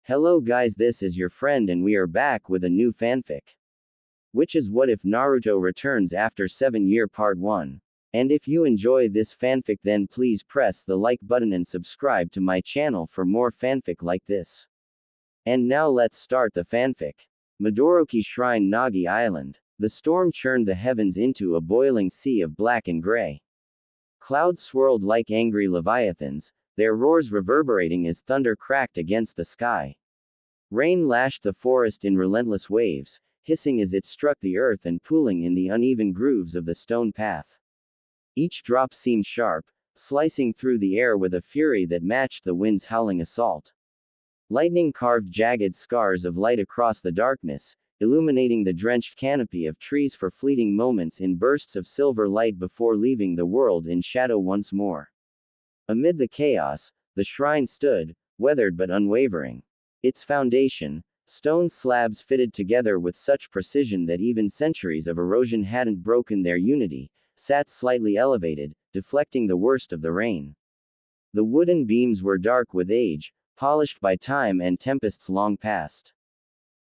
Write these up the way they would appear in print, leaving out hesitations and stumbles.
Hello guys, this is your friend and we are back with a new fanfic. Which is What If Naruto returns after 7-year part 1. And if you enjoy this fanfic then please press the like button and subscribe to my channel for more fanfic like this. And now let's start the fanfic. Midoroki Shrine Nagi Island. The storm churned the heavens into a boiling sea of black and gray. Clouds swirled like angry leviathans, their roars reverberating as thunder cracked against the sky. Rain lashed the forest in relentless waves, hissing as it struck the earth and pooling in the uneven grooves of the stone path. Each drop seemed sharp, slicing through the air with a fury that matched the wind's howling assault. Lightning carved jagged scars of light across the darkness, illuminating the drenched canopy of trees for fleeting moments in bursts of silver light before leaving the world in shadow once more. Amid the chaos, the shrine stood, weathered but unwavering. Its foundation, stone slabs fitted together with such precision that even centuries of erosion hadn't broken their unity, sat slightly elevated, deflecting the worst of the rain. The wooden beams were dark with age, polished by time and tempests long past.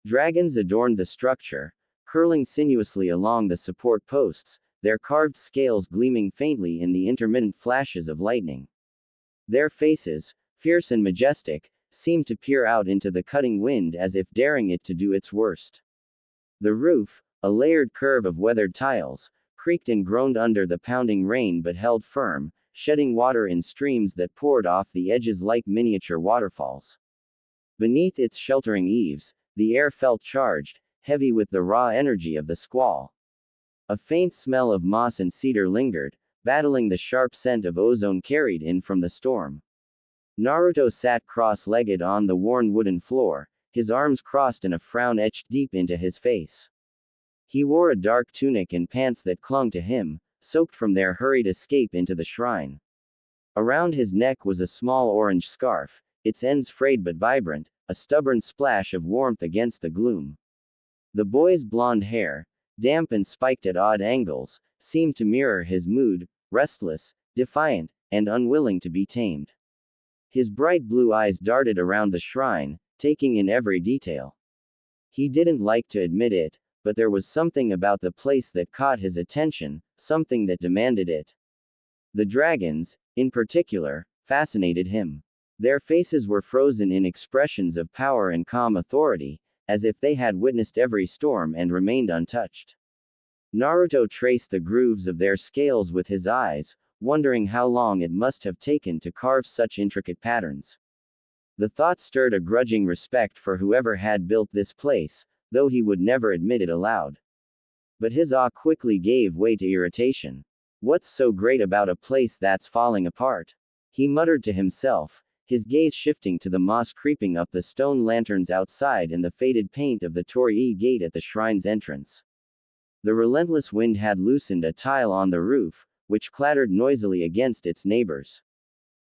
Dragons adorned the structure, curling sinuously along the support posts, their carved scales gleaming faintly in the intermittent flashes of lightning. Their faces, fierce and majestic, seemed to peer out into the cutting wind as if daring it to do its worst. The roof, a layered curve of weathered tiles, creaked and groaned under the pounding rain but held firm, shedding water in streams that poured off the edges like miniature waterfalls. Beneath its sheltering eaves, the air felt charged, heavy with the raw energy of the squall. A faint smell of moss and cedar lingered, battling the sharp scent of ozone carried in from the storm. Naruto sat cross-legged on the worn wooden floor, his arms crossed and a frown etched deep into his face. He wore a dark tunic and pants that clung to him, soaked from their hurried escape into the shrine. Around his neck was a small orange scarf, its ends frayed but vibrant, a stubborn splash of warmth against the gloom. The boy's blonde hair, damp and spiked at odd angles, seemed to mirror his mood, restless, defiant, and unwilling to be tamed. His bright blue eyes darted around the shrine, taking in every detail. He didn't like to admit it, but there was something about the place that caught his attention, something that demanded it. The dragons, in particular, fascinated him. Their faces were frozen in expressions of power and calm authority, as if they had witnessed every storm and remained untouched. Naruto traced the grooves of their scales with his eyes, wondering how long it must have taken to carve such intricate patterns. The thought stirred a grudging respect for whoever had built this place, though he would never admit it aloud. But his awe quickly gave way to irritation. What's so great about a place that's falling apart? He muttered to himself, his gaze shifting to the moss creeping up the stone lanterns outside and the faded paint of the torii gate at the shrine's entrance. The relentless wind had loosened a tile on the roof, which clattered noisily against its neighbors.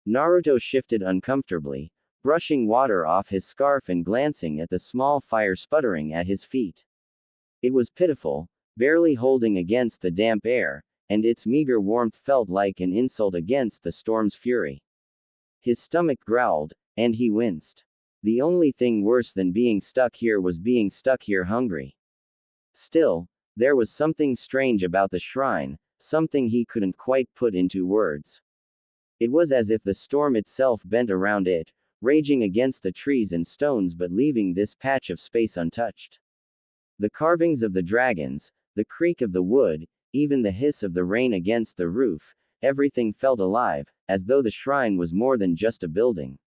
Naruto shifted uncomfortably, brushing water off his scarf and glancing at the small fire sputtering at his feet. It was pitiful, barely holding against the damp air, and its meager warmth felt like an insult against the storm's fury. His stomach growled, and he winced. The only thing worse than being stuck here was being stuck here hungry. Still, there was something strange about the shrine, something he couldn't quite put into words. It was as if the storm itself bent around it, raging against the trees and stones but leaving this patch of space untouched. The carvings of the dragons, the creak of the wood, even the hiss of the rain against the roof, everything felt alive, as though the shrine was more than just a building.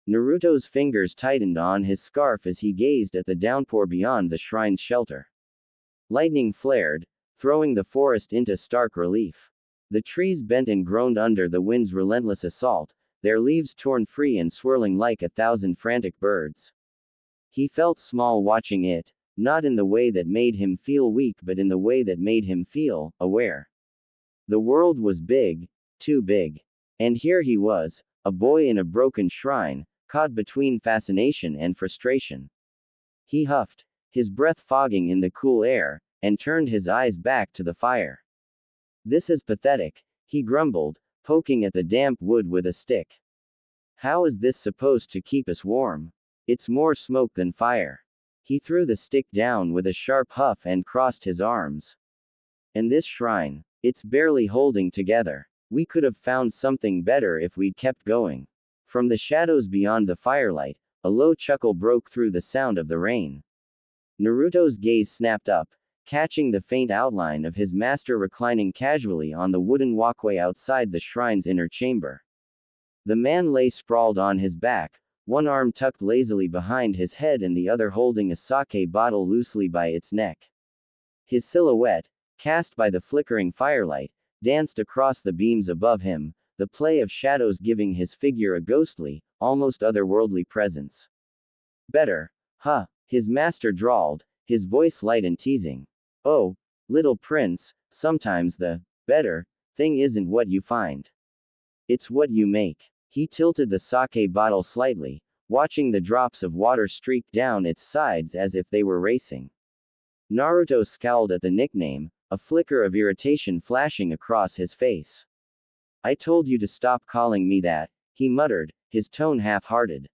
Naruto's fingers tightened on his scarf as he gazed at the downpour beyond the shrine's shelter. Lightning flared, throwing the forest into stark relief. The trees bent and groaned under the wind's relentless assault, their leaves torn free and swirling like 1,000 frantic birds. He felt small watching it, not in the way that made him feel weak but in the way that made him feel aware. The world was big, too big. And here he was, a boy in a broken shrine, caught between fascination and frustration. He huffed, his breath fogging in the cool air, and turned his eyes back to the fire. This is pathetic, he grumbled, poking at the damp wood with a stick. How is this supposed to keep us warm? It's more smoke than fire. He threw the stick down with a sharp huff and crossed his arms. And this shrine, it's barely holding together. We could have found something better if we'd kept going. From the shadows beyond the firelight, a low chuckle broke through the sound of the rain. Naruto's gaze snapped up, catching the faint outline of his master reclining casually on the wooden walkway outside the shrine's inner chamber. The man lay sprawled on his back, one arm tucked lazily behind his head and the other holding a sake bottle loosely by its neck. His silhouette, cast by the flickering firelight, danced across the beams above him, the play of shadows giving his figure a ghostly, almost otherworldly presence. Better, huh? His master drawled, his voice light and teasing. Oh, little prince, sometimes the better thing isn't what you find. It's what you make. He tilted the sake bottle slightly, watching the drops of water streak down its sides as if they were racing. Naruto scowled at the nickname, a flicker of irritation flashing across his face. I told you to stop calling me that, he muttered, his tone half-hearted.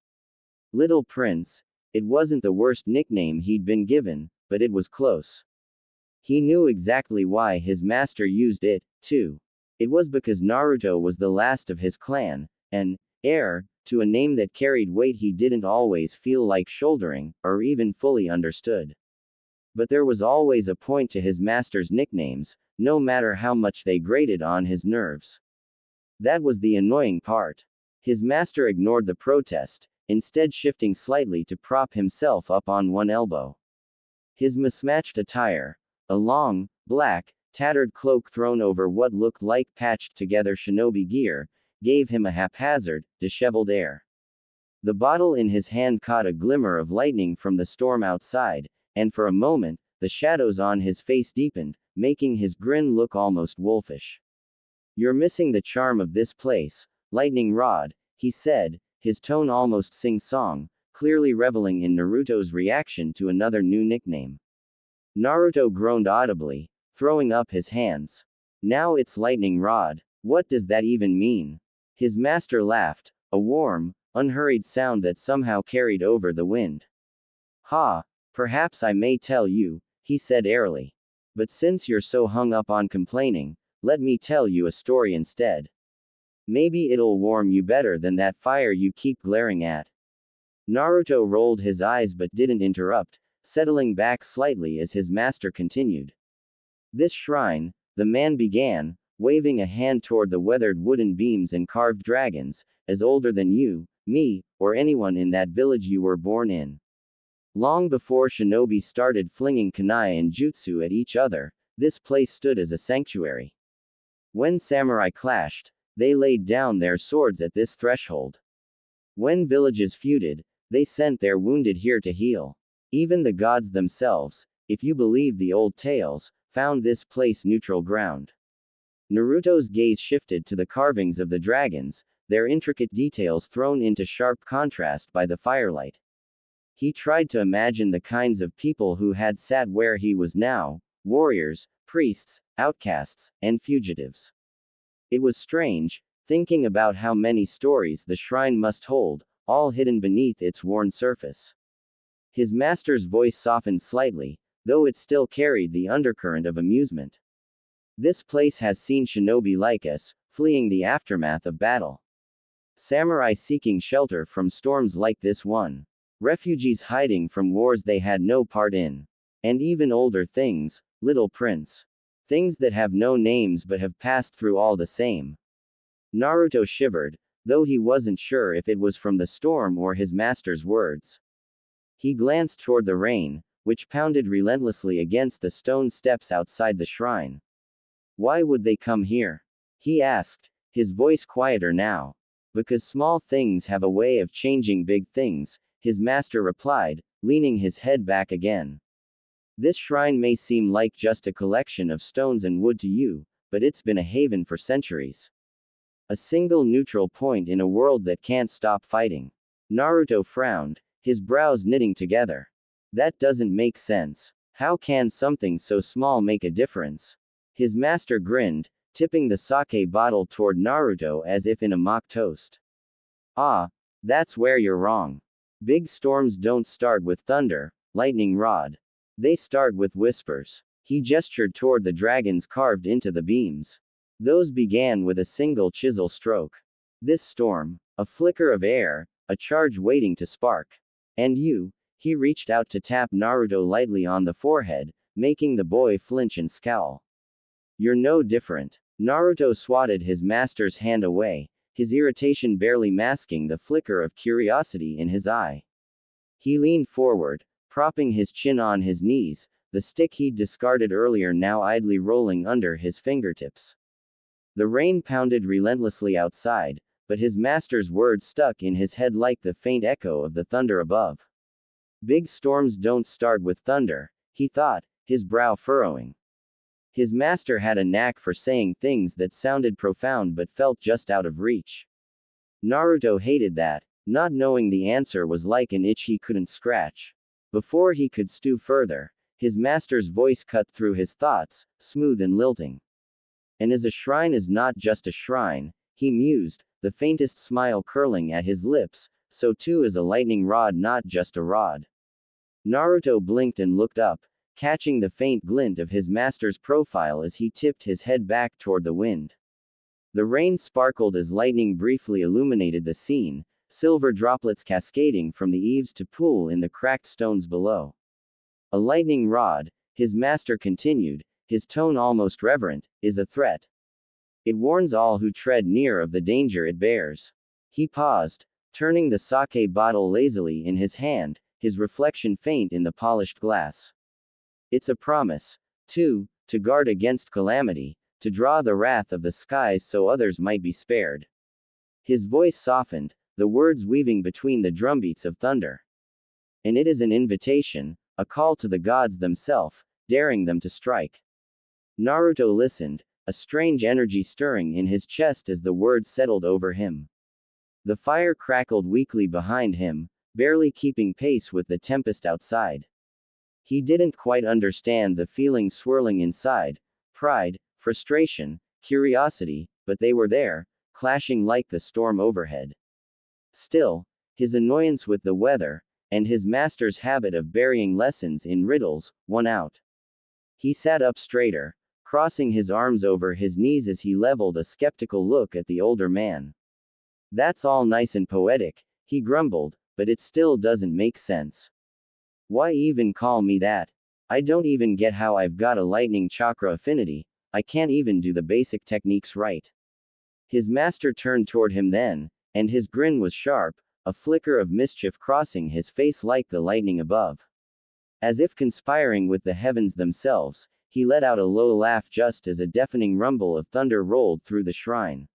Little prince, it wasn't the worst nickname he'd been given, but it was close. He knew exactly why his master used it, too. It was because Naruto was the last of his clan, an heir to a name that carried weight he didn't always feel like shouldering, or even fully understood. But there was always a point to his master's nicknames, no matter how much they grated on his nerves. That was the annoying part. His master ignored the protest, instead shifting slightly to prop himself up on one elbow. His mismatched attire, a long, black, tattered cloak thrown over what looked like patched-together shinobi gear, gave him a haphazard, disheveled air. The bottle in his hand caught a glimmer of lightning from the storm outside, and for a moment, the shadows on his face deepened, making his grin look almost wolfish. You're missing the charm of this place, lightning rod, he said, his tone almost sing-song, clearly reveling in Naruto's reaction to another new nickname. Naruto groaned audibly, throwing up his hands. Now it's lightning rod. What does that even mean? His master laughed, a warm, unhurried sound that somehow carried over the wind. Ha, perhaps I may tell you, he said airily. But since you're so hung up on complaining, let me tell you a story instead. Maybe it'll warm you better than that fire you keep glaring at. Naruto rolled his eyes but didn't interrupt, settling back slightly as his master continued. This shrine, the man began, waving a hand toward the weathered wooden beams and carved dragons, is older than you, me, or anyone in that village you were born in. Long before shinobi started flinging kunai and jutsu at each other, this place stood as a sanctuary. When samurai clashed, they laid down their swords at this threshold. When villages feuded, they sent their wounded here to heal. Even the gods themselves, if you believe the old tales, found this place neutral ground. Naruto's gaze shifted to the carvings of the dragons, their intricate details thrown into sharp contrast by the firelight. He tried to imagine the kinds of people who had sat where he was now, warriors, priests, outcasts, and fugitives. It was strange, thinking about how many stories the shrine must hold, all hidden beneath its worn surface. His master's voice softened slightly, though it still carried the undercurrent of amusement. This place has seen shinobi like us, fleeing the aftermath of battle. Samurai seeking shelter from storms like this one. Refugees hiding from wars they had no part in. And even older things, little prince. Things that have no names but have passed through all the same. Naruto shivered, though he wasn't sure if it was from the storm or his master's words. He glanced toward the rain, which pounded relentlessly against the stone steps outside the shrine. Why would they come here? He asked, his voice quieter now. Because small things have a way of changing big things, his master replied, leaning his head back again. This shrine may seem like just a collection of stones and wood to you, but it's been a haven for centuries. A single neutral point in a world that can't stop fighting. Naruto frowned, his brows knitting together. That doesn't make sense. How can something so small make a difference? His master grinned, tipping the sake bottle toward Naruto as if in a mock toast. Ah, that's where you're wrong. Big storms don't start with thunder, lightning rod. They start with whispers. He gestured toward the dragons carved into the beams. Those began with a single chisel stroke. This storm, a flicker of air, a charge waiting to spark. And you, he reached out to tap Naruto lightly on the forehead, making the boy flinch and scowl. You're no different. Naruto swatted his master's hand away, his irritation barely masking the flicker of curiosity in his eye. He leaned forward, propping his chin on his knees, the stick he'd discarded earlier now idly rolling under his fingertips. The rain pounded relentlessly outside, but his master's words stuck in his head like the faint echo of the thunder above. Big storms don't start with thunder, he thought, his brow furrowing. His master had a knack for saying things that sounded profound but felt just out of reach. Naruto hated that. Not knowing the answer was like an itch he couldn't scratch. Before he could stew further, his master's voice cut through his thoughts, smooth and lilting. And as a shrine is not just a shrine, he mused, the faintest smile curling at his lips, so too is a lightning rod not just a rod. Naruto blinked and looked up, catching the faint glint of his master's profile as he tipped his head back toward the wind. The rain sparkled as lightning briefly illuminated the scene, silver droplets cascading from the eaves to pool in the cracked stones below. A lightning rod, his master continued, his tone almost reverent, is a threat. It warns all who tread near of the danger it bears. He paused, turning the sake bottle lazily in his hand, his reflection faint in the polished glass. It's a promise, too, to guard against calamity, to draw the wrath of the skies so others might be spared. His voice softened, the words weaving between the drumbeats of thunder. And it is an invitation, a call to the gods themselves, daring them to strike. Naruto listened, a strange energy stirring in his chest as the words settled over him. The fire crackled weakly behind him, barely keeping pace with the tempest outside. He didn't quite understand the feelings swirling inside, pride, frustration, curiosity, but they were there, clashing like the storm overhead. Still, his annoyance with the weather, and his master's habit of burying lessons in riddles, won out. He sat up straighter, crossing his arms over his knees as he leveled a skeptical look at the older man. That's all nice and poetic, he grumbled, but it still doesn't make sense. Why even call me that? I don't even get how I've got a lightning chakra affinity, I can't even do the basic techniques right. His master turned toward him then, and his grin was sharp, a flicker of mischief crossing his face like the lightning above. As if conspiring with the heavens themselves, he let out a low laugh just as a deafening rumble of thunder rolled through the shrine.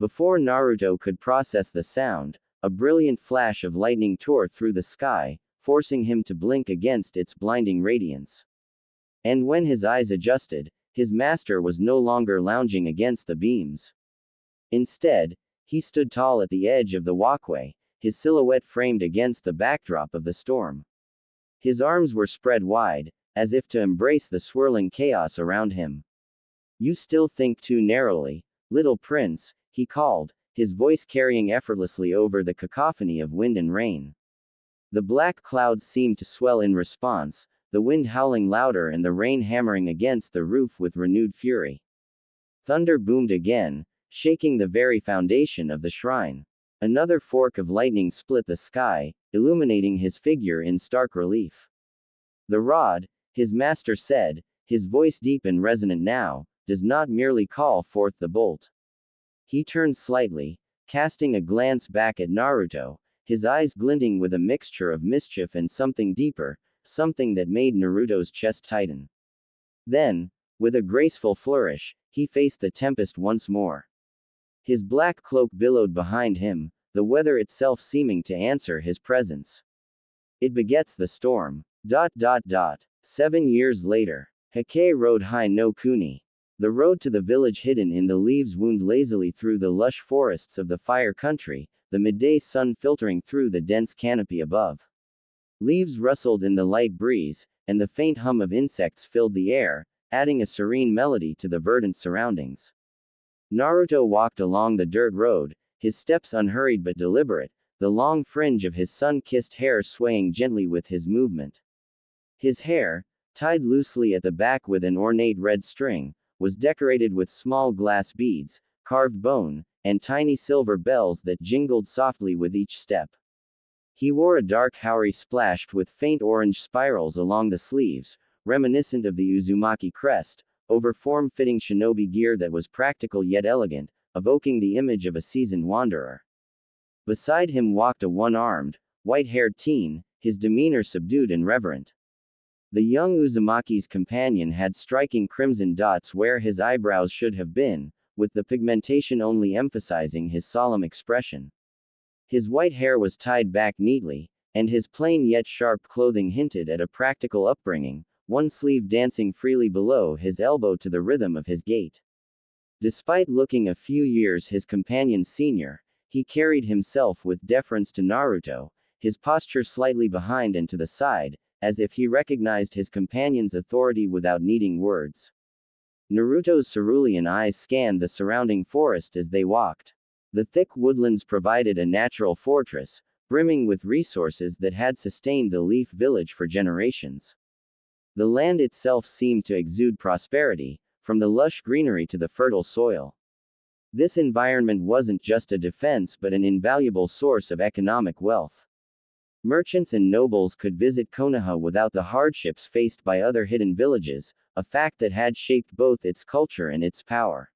Before Naruto could process the sound, a brilliant flash of lightning tore through the sky, forcing him to blink against its blinding radiance. And when his eyes adjusted, his master was no longer lounging against the beams. Instead, he stood tall at the edge of the walkway, his silhouette framed against the backdrop of the storm. His arms were spread wide, as if to embrace the swirling chaos around him. You still think too narrowly, little prince, he called, his voice carrying effortlessly over the cacophony of wind and rain. The black clouds seemed to swell in response, the wind howling louder and the rain hammering against the roof with renewed fury. Thunder boomed again, shaking the very foundation of the shrine. Another fork of lightning split the sky, illuminating his figure in stark relief. The rod, his master said, his voice deep and resonant now, does not merely call forth the bolt. He turned slightly, casting a glance back at Naruto, his eyes glinting with a mixture of mischief and something deeper, something that made Naruto's chest tighten. Then, with a graceful flourish, he faced the tempest once more. His black cloak billowed behind him, the weather itself seeming to answer his presence. It begets the storm. 7 years later. Hake Road High no Kuni. The road to the village hidden in the leaves wound lazily through the lush forests of the fire country, the midday sun filtering through the dense canopy above. Leaves rustled in the light breeze, and the faint hum of insects filled the air, adding a serene melody to the verdant surroundings. Naruto walked along the dirt road, his steps unhurried but deliberate, the long fringe of his sun-kissed hair swaying gently with his movement. His hair, tied loosely at the back with an ornate red string, was decorated with small glass beads, carved bone, and tiny silver bells that jingled softly with each step. He wore a dark haori splashed with faint orange spirals along the sleeves, reminiscent of the Uzumaki crest, over form-fitting shinobi gear that was practical yet elegant, evoking the image of a seasoned wanderer. Beside him walked a one-armed, white-haired teen, his demeanor subdued and reverent. The young Uzumaki's companion had striking crimson dots where his eyebrows should have been, with the pigmentation only emphasizing his solemn expression. His white hair was tied back neatly, and his plain yet sharp clothing hinted at a practical upbringing, one sleeve dancing freely below his elbow to the rhythm of his gait. Despite looking a few years his companion's senior, he carried himself with deference to Naruto, his posture slightly behind and to the side, as if he recognized his companion's authority without needing words. Naruto's cerulean eyes scanned the surrounding forest as they walked. The thick woodlands provided a natural fortress, brimming with resources that had sustained the Leaf Village for generations. The land itself seemed to exude prosperity, from the lush greenery to the fertile soil. This environment wasn't just a defense but an invaluable source of economic wealth. Merchants and nobles could visit Konoha without the hardships faced by other hidden villages, a fact that had shaped both its culture and its power.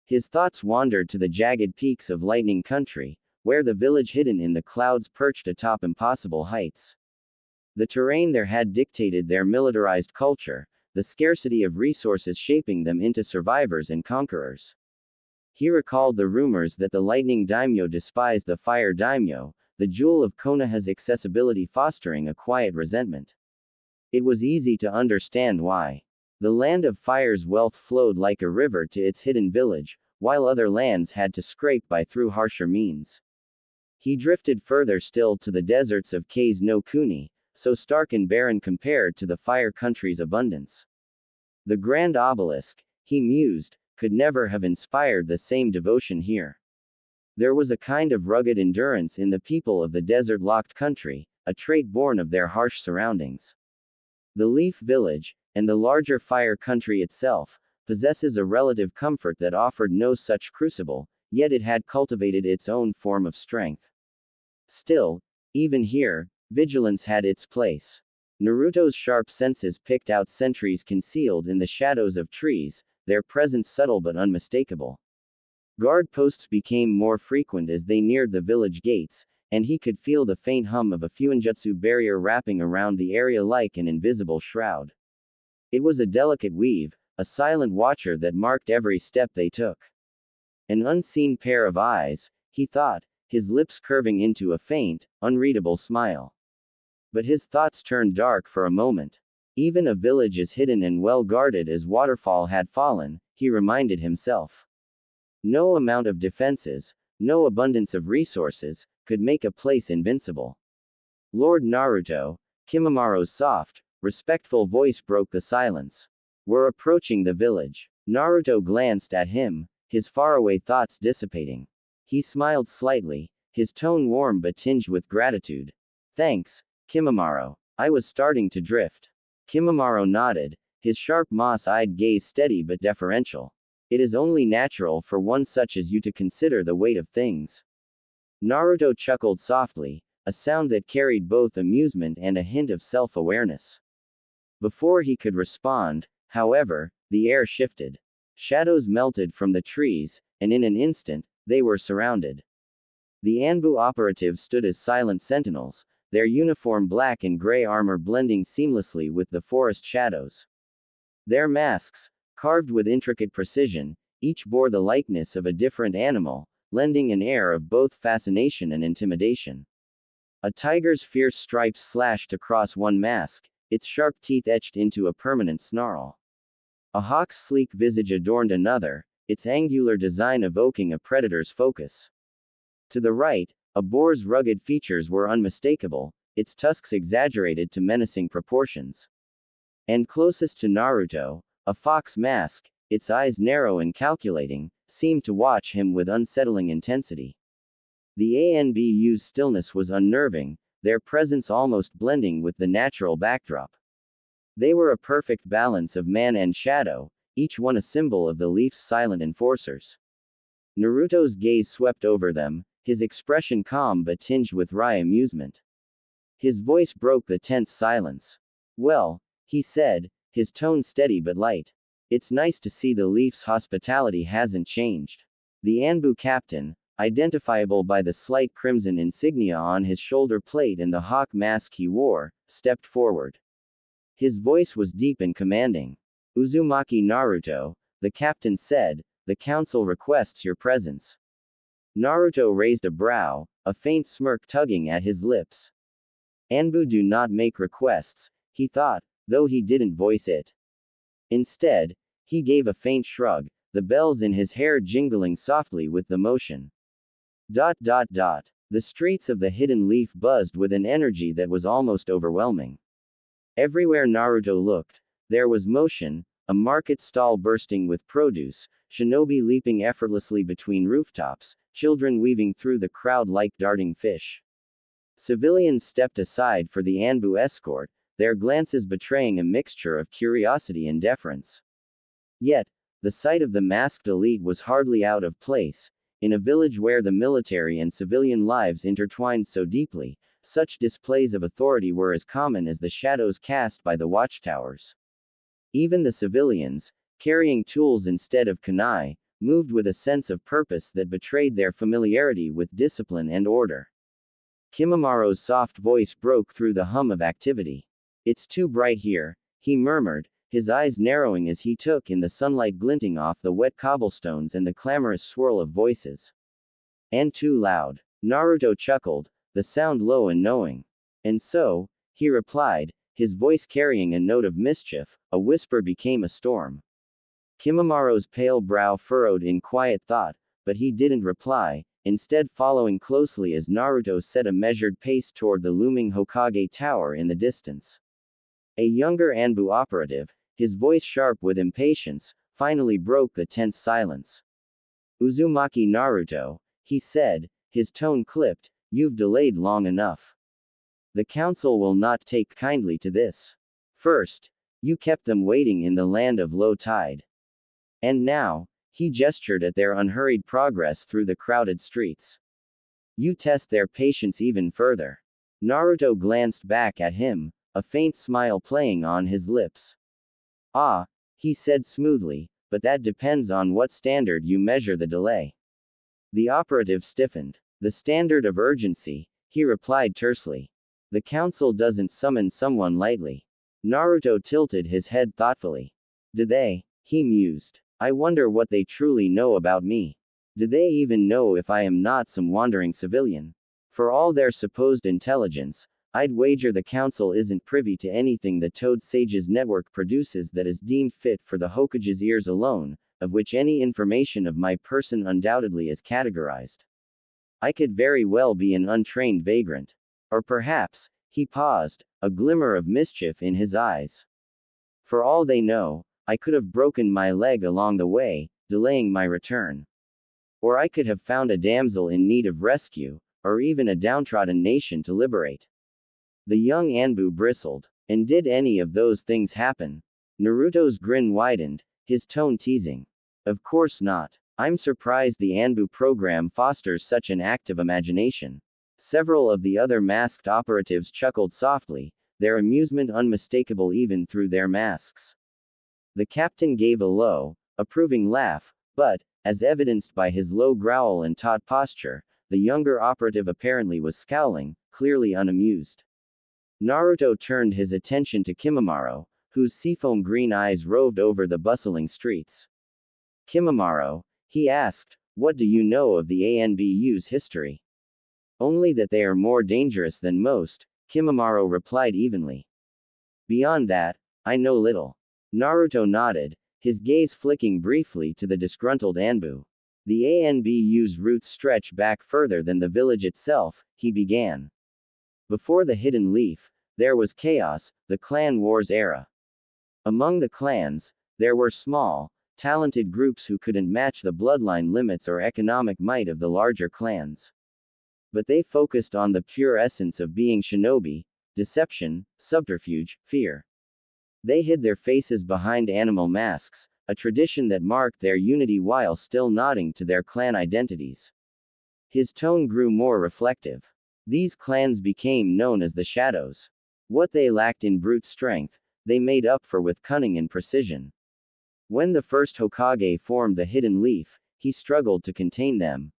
His thoughts wandered to the jagged peaks of Lightning Country, where the village hidden in the clouds perched atop impossible heights. The terrain there had dictated their militarized culture, the scarcity of resources shaping them into survivors and conquerors. He recalled the rumors that the Lightning Daimyo despised the Fire Daimyo, the jewel of Konoha's accessibility fostering a quiet resentment. It was easy to understand why. The land of fire's wealth flowed like a river to its hidden village, while other lands had to scrape by through harsher means. He drifted further still to the deserts of Kase no Kuni, so stark and barren compared to the fire country's abundance. The grand obelisk, he mused, could never have inspired the same devotion here. There was a kind of rugged endurance in the people of the desert-locked country, a trait born of their harsh surroundings. The Leaf Village, and the larger fire country itself, possesses a relative comfort that offered no such crucible, yet it had cultivated its own form of strength. Still, even here, vigilance had its place. Naruto's sharp senses picked out sentries concealed in the shadows of trees, their presence subtle but unmistakable. Guard posts became more frequent as they neared the village gates, and he could feel the faint hum of a fuinjutsu barrier wrapping around the area like an invisible shroud. It was a delicate weave, a silent watcher that marked every step they took. An unseen pair of eyes, he thought, his lips curving into a faint, unreadable smile. But his thoughts turned dark for a moment. Even a village as hidden and well guarded as Waterfall had fallen, he reminded himself. No amount of defenses, no abundance of resources, could make a place invincible. Lord Naruto, Kimimara's soft, respectful voice broke the silence. We're approaching the village. Naruto glanced at him, his faraway thoughts dissipating. He smiled slightly, his tone warm but tinged with gratitude. Thanks, Kimimaro. I was starting to drift. Kimimaro nodded, his sharp moss-eyed gaze steady but deferential. It is only natural for one such as you to consider the weight of things. Naruto chuckled softly, a sound that carried both amusement and a hint of self-awareness. Before he could respond, however, the air shifted. Shadows melted from the trees, and in an instant, they were surrounded. The Anbu operatives stood as silent sentinels, their uniform black and gray armor blending seamlessly with the forest shadows. Their masks, carved with intricate precision, each bore the likeness of a different animal, lending an air of both fascination and intimidation. A tiger's fierce stripes slashed across one mask, its sharp teeth etched into a permanent snarl. A hawk's sleek visage adorned another, its angular design evoking a predator's focus. To the right, a boar's rugged features were unmistakable, its tusks exaggerated to menacing proportions. And closest to Naruto, a fox mask, its eyes narrow and calculating, seemed to watch him with unsettling intensity. The ANBU's stillness was unnerving, their presence almost blending with the natural backdrop. They were a perfect balance of man and shadow, each one a symbol of the Leaf's silent enforcers. Naruto's gaze swept over them, his expression calm but tinged with wry amusement. His voice broke the tense silence. "Well," he said, his tone steady but light. "It's nice to see the Leaf's hospitality hasn't changed." The Anbu captain, identifiable by the slight crimson insignia on his shoulder plate and the hawk mask he wore, stepped forward. His voice was deep and commanding. "Uzumaki Naruto," the captain said, "the council requests your presence." Naruto raised a brow, a faint smirk tugging at his lips. Anbu do not make requests, he thought, though he didn't voice it. Instead, he gave a faint shrug, the bells in his hair jingling softly with the motion. The streets of the Hidden Leaf buzzed with an energy that was almost overwhelming. Everywhere Naruto looked, there was motion, a market stall bursting with produce, shinobi leaping effortlessly between rooftops, children weaving through the crowd like darting fish. Civilians stepped aside for the Anbu escort, their glances betraying a mixture of curiosity and deference. Yet, the sight of the masked elite was hardly out of place. In a village where the military and civilian lives intertwined so deeply, such displays of authority were as common as the shadows cast by the watchtowers. Even the civilians, carrying tools instead of kunai, moved with a sense of purpose that betrayed their familiarity with discipline and order. Kimamaro's soft voice broke through the hum of activity. "It's too bright here," he murmured, his eyes narrowing as he took in the sunlight glinting off the wet cobblestones and the clamorous swirl of voices. "And too loud." Naruto chuckled, the sound low and knowing. "And so," he replied, his voice carrying a note of mischief, a whisper became a storm. Kimamaro's pale brow furrowed in quiet thought, but he didn't reply, instead following closely as Naruto set a measured pace toward the looming Hokage tower in the distance. A younger Anbu operative, his voice sharp with impatience, finally broke the tense silence. "Uzumaki Naruto," he said, his tone clipped, "you've delayed long enough. The council will not take kindly to this. First, you kept them waiting in the land of low tide. And now," he gestured at their unhurried progress through the crowded streets. "You test their patience even further." Naruto glanced back at him, a faint smile playing on his lips. "Ah," he said smoothly, "but that depends on what standard you measure the delay." The operative stiffened. "The standard of urgency," he replied tersely. "The council doesn't summon someone lightly." Naruto tilted his head thoughtfully. "Do they?" he mused. "I wonder what they truly know about me. Do they even know if I am not some wandering civilian? For all their supposed intelligence, I'd wager the council isn't privy to anything the Toad Sages network produces that is deemed fit for the Hokage's ears alone, of which any information of my person undoubtedly is categorized. I could very well be an untrained vagrant. Or perhaps," he paused, a glimmer of mischief in his eyes. "For all they know, I could have broken my leg along the way, delaying my return. Or I could have found a damsel in need of rescue, or even a downtrodden nation to liberate." The young Anbu bristled. "And did any of those things happen?" Naruto's grin widened, his tone teasing. "Of course not. I'm surprised the Anbu program fosters such an active imagination." Several of the other masked operatives chuckled softly, their amusement unmistakable even through their masks. The captain gave a low, approving laugh, but, as evidenced by his low growl and taut posture, the younger operative apparently was scowling, clearly unamused. Naruto turned his attention to Kimamaro, whose seafoam green eyes roved over the bustling streets. "Kimamaro," he asked, "what do you know of the ANBU's history?" "Only that they are more dangerous than most," Kimamaro replied evenly. "Beyond that, I know little." Naruto nodded, his gaze flicking briefly to the disgruntled Anbu. "The ANBU's roots stretch back further than the village itself," he began. "Before the Hidden Leaf, there was chaos, the clan wars era. Among the clans, there were small, talented groups who couldn't match the bloodline limits or economic might of the larger clans. but they focused on the pure essence of being shinobi: deception, subterfuge, fear. They hid their faces behind animal masks, a tradition that marked their unity while still nodding to their clan identities. His tone grew more reflective. These clans became known as the Shadows. What they lacked in brute strength, they made up for with cunning and precision. When the first Hokage formed the Hidden Leaf, he struggled to contain them.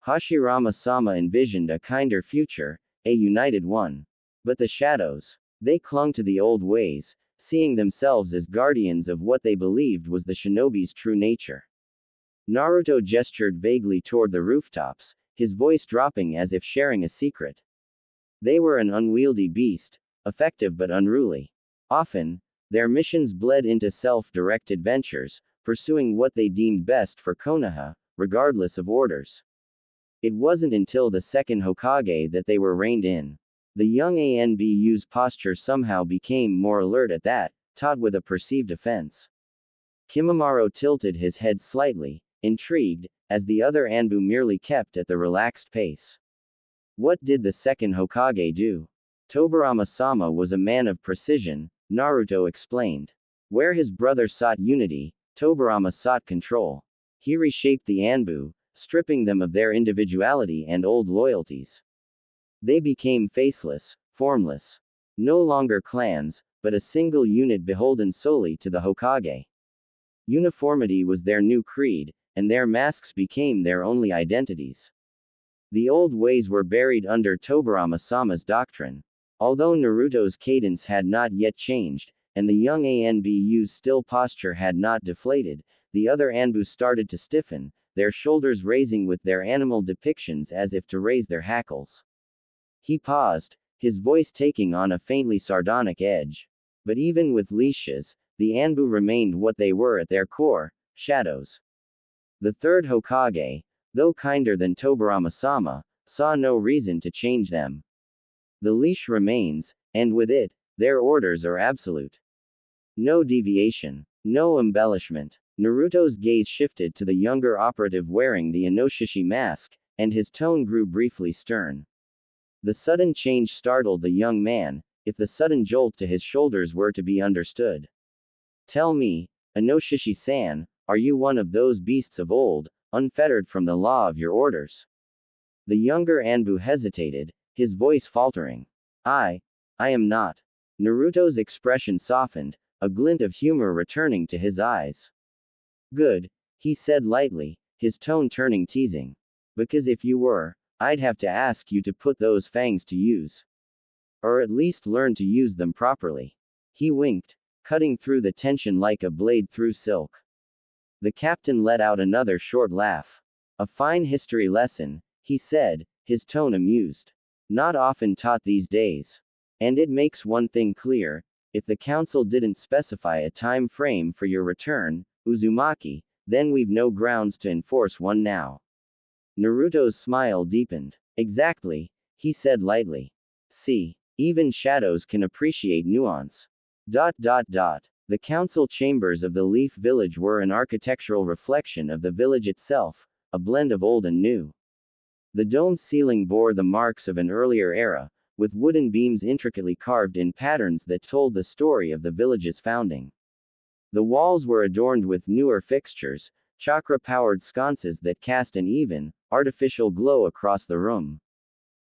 Hashirama-sama envisioned a kinder future, a united one. But the Shadows, they clung to the old ways, seeing themselves as guardians of what they believed was the shinobi's true nature. Naruto gestured vaguely toward the rooftops, his voice dropping as if sharing a secret. They were an unwieldy beast, effective but unruly. Often, their missions bled into self-directed ventures, pursuing what they deemed best for Konoha, regardless of orders. It wasn't until the second Hokage that they were reined in. The young Anbu's posture somehow became more alert at that, taut with a perceived offense. Kimimaro tilted his head slightly, intrigued, as the other Anbu merely kept at the relaxed pace. What did the second Hokage do? Tobirama-sama was a man of precision, Naruto explained. Where his brother sought unity, Tobirama sought control. He reshaped the Anbu, stripping them of their individuality and old loyalties. They became faceless, formless. No longer clans, but a single unit beholden solely to the Hokage. Uniformity was their new creed, and their masks became their only identities. The old ways were buried under Tobirama-sama's doctrine. Although Naruto's cadence had not yet changed, and the young Anbu's still posture had not deflated, the other Anbu started to stiffen, their shoulders raising with their animal depictions as if to raise their hackles. He paused, his voice taking on a faintly sardonic edge. But even with leashes, the Anbu remained what they were at their core: shadows. The third Hokage, though kinder than Tobirama-sama, saw no reason to change them. The leash remains, and with it, their orders are absolute. No deviation, no embellishment. Naruto's gaze shifted to the younger operative wearing the Inoshishi mask, and his tone grew briefly stern. The sudden change startled the young man, if the sudden jolt to his shoulders were to be understood. Tell me, Inoshishi-san, are you one of those beasts of old, unfettered from the law of your orders? The younger Anbu hesitated, his voice faltering. I am not. Naruto's expression softened, a glint of humor returning to his eyes. Good, he said lightly, his tone turning teasing. Because if you were, I'd have to ask you to put those fangs to use. Or at least learn to use them properly. He winked, cutting through the tension like a blade through silk. The captain let out another short laugh. A fine history lesson, he said, his tone amused. Not often taught these days. And it makes one thing clear: if the council didn't specify a time frame for your return, Uzumaki, then we've no grounds to enforce one now. Naruto's smile deepened. Exactly, he said lightly. See, even shadows can appreciate nuance. The council chambers of the Leaf Village were an architectural reflection of the village itself, a blend of old and new. The domed ceiling bore the marks of an earlier era, with wooden beams intricately carved in patterns that told the story of the village's founding. The walls were adorned with newer fixtures, chakra-powered sconces that cast an even, artificial glow across the room.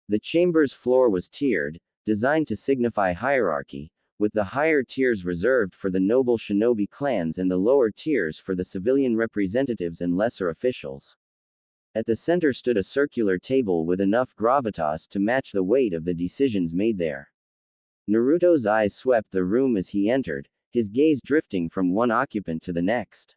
The chamber's floor was tiered, designed to signify hierarchy, with the higher tiers reserved for the noble shinobi clans and the lower tiers for the civilian representatives and lesser officials. At the center stood a circular table with enough gravitas to match the weight of the decisions made there. Naruto's eyes swept the room as he entered, his gaze drifting from one occupant to the next.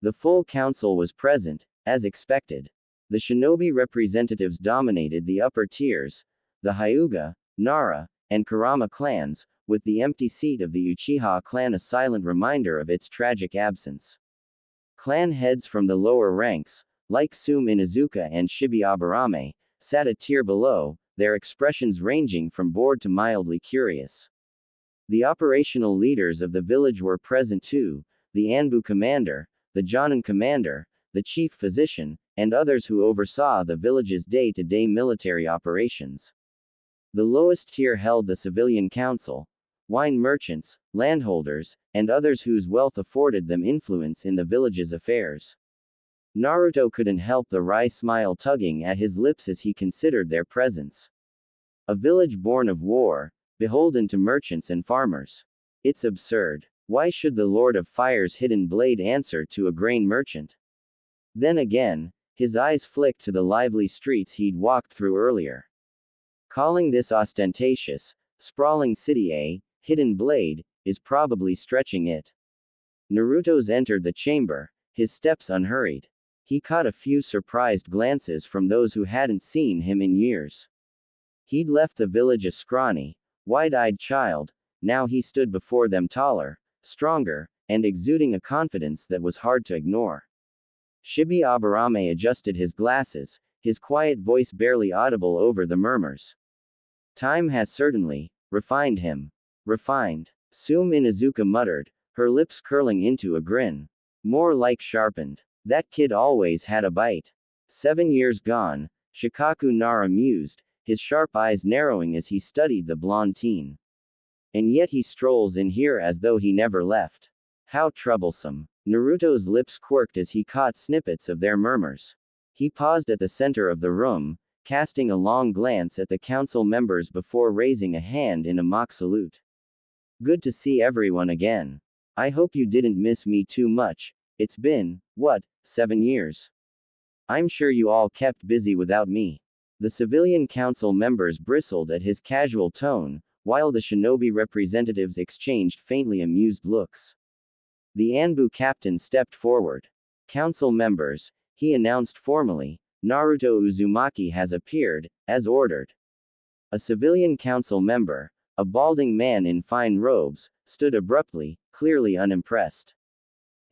The full council was present, as expected. The shinobi representatives dominated the upper tiers, the Hyuga, Nara, and Kurama clans, with the empty seat of the Uchiha clan a silent reminder of its tragic absence. Clan heads from the lower ranks, like Sum Inuzuka and Shibi-Aburame, sat a tier below, their expressions ranging from bored to mildly curious. The operational leaders of the village were present too: the Anbu commander, the Jonin commander, the chief physician, and others who oversaw the village's day-to-day military operations. The lowest tier held the civilian council, wine merchants, landholders, and others whose wealth afforded them influence in the village's affairs. Naruto couldn't help the wry smile tugging at his lips as he considered their presence. A village born of war, beholden to merchants and farmers. It's absurd. Why should the Lord of Fire's hidden blade answer to a grain merchant? Then again, his eyes flicked to the lively streets he'd walked through earlier. Calling this ostentatious, sprawling city a hidden blade is probably stretching it. Naruto's entered the chamber, his steps unhurried. He caught a few surprised glances from those who hadn't seen him in years. He'd left the village a scrawny, wide-eyed child, now he stood before them taller, stronger, and exuding a confidence that was hard to ignore. Shibi Aburame adjusted his glasses, his quiet voice barely audible over the murmurs. Time has certainly refined him. Refined. Sume Inuzuka muttered, her lips curling into a grin. More like sharpened. That kid always had a bite. 7 years gone, Shikaku Nara mused, his sharp eyes narrowing as he studied the blonde teen. And yet he strolls in here as though he never left. How troublesome. Naruto's lips quirked as he caught snippets of their murmurs. He paused at the center of the room, casting a long glance at the council members before raising a hand in a mock salute. Good to see everyone again. I hope you didn't miss me too much. It's been, what, 7 years? I'm sure you all kept busy without me. The civilian council members bristled at his casual tone, while the shinobi representatives exchanged faintly amused looks. The Anbu captain stepped forward. Council members, he announced formally, Naruto Uzumaki has appeared, as ordered. A civilian council member, a balding man in fine robes, stood abruptly, clearly unimpressed.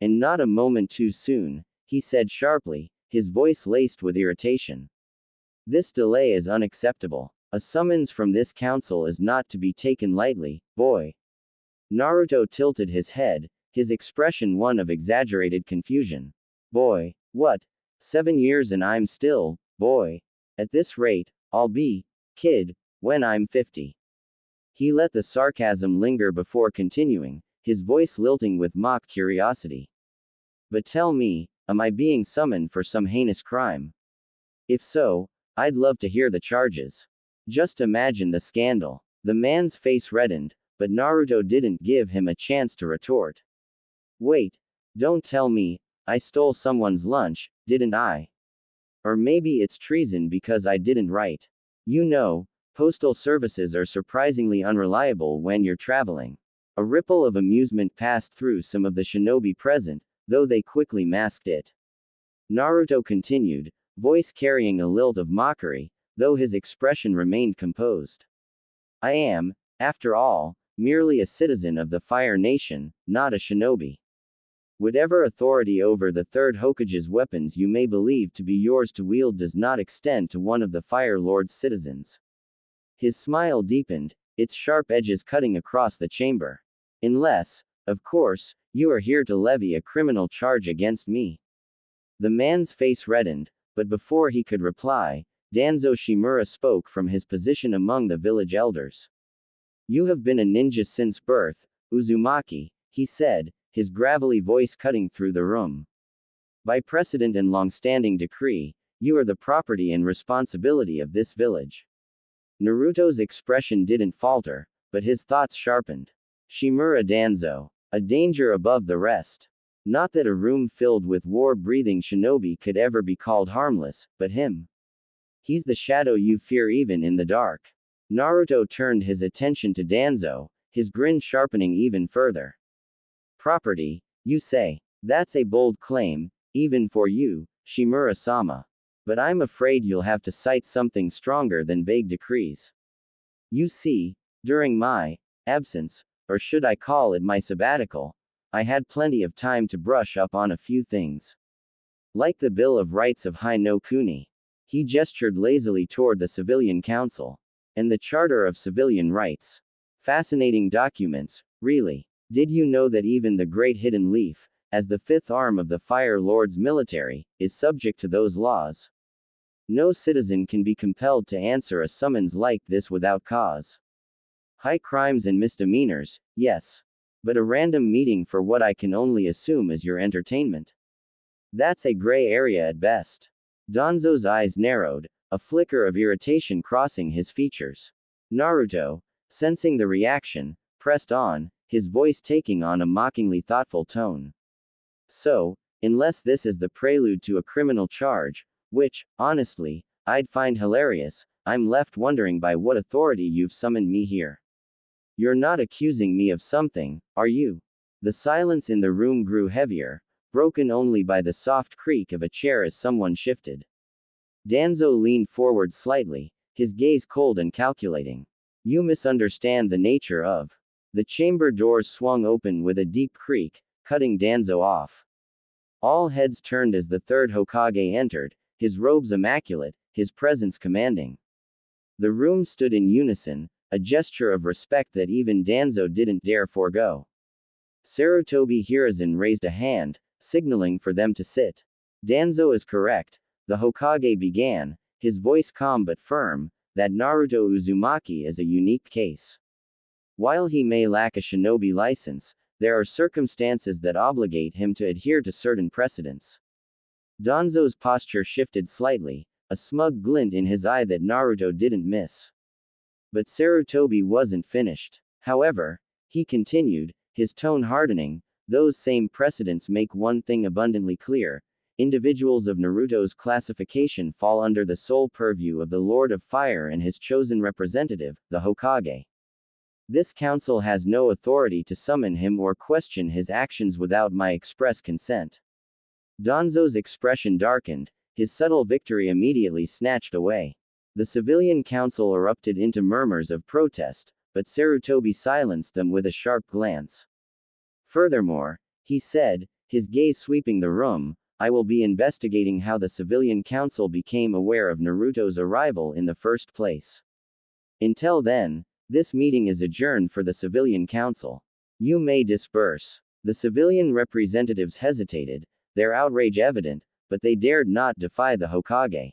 And not a moment too soon, he said sharply, his voice laced with irritation. This delay is unacceptable. A summons from this council is not to be taken lightly, boy. Naruto tilted his head, his expression one of exaggerated confusion. Boy, what? 7 years and I'm still, boy. At this rate, I'll be, kid, when I'm 50. He let the sarcasm linger before continuing, his voice lilting with mock curiosity. But tell me, am I being summoned for some heinous crime? If so, I'd love to hear the charges. Just imagine the scandal. The man's face reddened, but Naruto didn't give him a chance to retort. Wait, don't tell me, I stole someone's lunch, didn't I? Or maybe it's treason because I didn't write. You know, postal services are surprisingly unreliable when you're traveling. A ripple of amusement passed through some of the shinobi present, though they quickly masked it. Naruto continued, voice carrying a lilt of mockery, though his expression remained composed. I am, after all, merely a citizen of the Fire Nation, not a shinobi. Whatever authority over the third Hokage's weapons you may believe to be yours to wield does not extend to one of the Fire Lord's citizens. His smile deepened, its sharp edges cutting across the chamber. Unless, of course, you are here to levy a criminal charge against me. The man's face reddened, but before he could reply, Danzo Shimura spoke from his position among the village elders. You have been a ninja since birth, Uzumaki, he said, his gravelly voice cutting through the room. By precedent and long-standing decree, you are the property and responsibility of this village. Naruto's expression didn't falter, but his thoughts sharpened. Shimura Danzo, a danger above the rest. Not that a room filled with war-breathing shinobi could ever be called harmless, but him. He's the shadow you fear even in the dark. Naruto turned his attention to Danzo, his grin sharpening even further. Property, you say? That's a bold claim, even for you, Shimura-sama. But I'm afraid you'll have to cite something stronger than vague decrees. You see, during my absence, or should I call it my sabbatical, I had plenty of time to brush up on a few things. Like the Bill of Rights of Hai no Kuni. He gestured lazily toward the Civilian Council. And the Charter of Civilian Rights. Fascinating documents, really. Did you know that even the Great Hidden Leaf, as the fifth arm of the Fire Lord's military, is subject to those laws. No citizen can be compelled to answer a summons like this without cause. High crimes and misdemeanors, yes. But a random meeting for what I can only assume is your entertainment. That's a gray area at best. Danzo's eyes narrowed, a flicker of irritation crossing his features. Naruto, sensing the reaction, pressed on, his voice taking on a mockingly thoughtful tone. So, unless this is the prelude to a criminal charge, which, honestly, I'd find hilarious, I'm left wondering by what authority you've summoned me here. You're not accusing me of something, are you? The silence in the room grew heavier, broken only by the soft creak of a chair as someone shifted. Danzo leaned forward slightly, his gaze cold and calculating. You misunderstand the nature of. The chamber doors swung open with a deep creak, cutting Danzo off. All heads turned as the third Hokage entered, his robes immaculate, his presence commanding. The room stood in unison, a gesture of respect that even Danzo didn't dare forego. Sarutobi Hiruzen raised a hand, signaling for them to sit. Danzo is correct, the Hokage began, his voice calm but firm, that Naruto Uzumaki is a unique case. While he may lack a shinobi license, there are circumstances that obligate him to adhere to certain precedents. Danzo's posture shifted slightly, a smug glint in his eye that Naruto didn't miss. But Sarutobi wasn't finished. However, he continued, his tone hardening, those same precedents make one thing abundantly clear. Individuals of Naruto's classification fall under the sole purview of the Lord of Fire and his chosen representative, the Hokage. This council has no authority to summon him or question his actions without my express consent. Danzo's expression darkened, his subtle victory immediately snatched away. The civilian council erupted into murmurs of protest, but Sarutobi silenced them with a sharp glance. Furthermore, he said, his gaze sweeping the room, I will be investigating how the civilian council became aware of Naruto's arrival in the first place. Until then, this meeting is adjourned for the civilian council. You may disperse. The civilian representatives hesitated, their outrage evident, but they dared not defy the Hokage.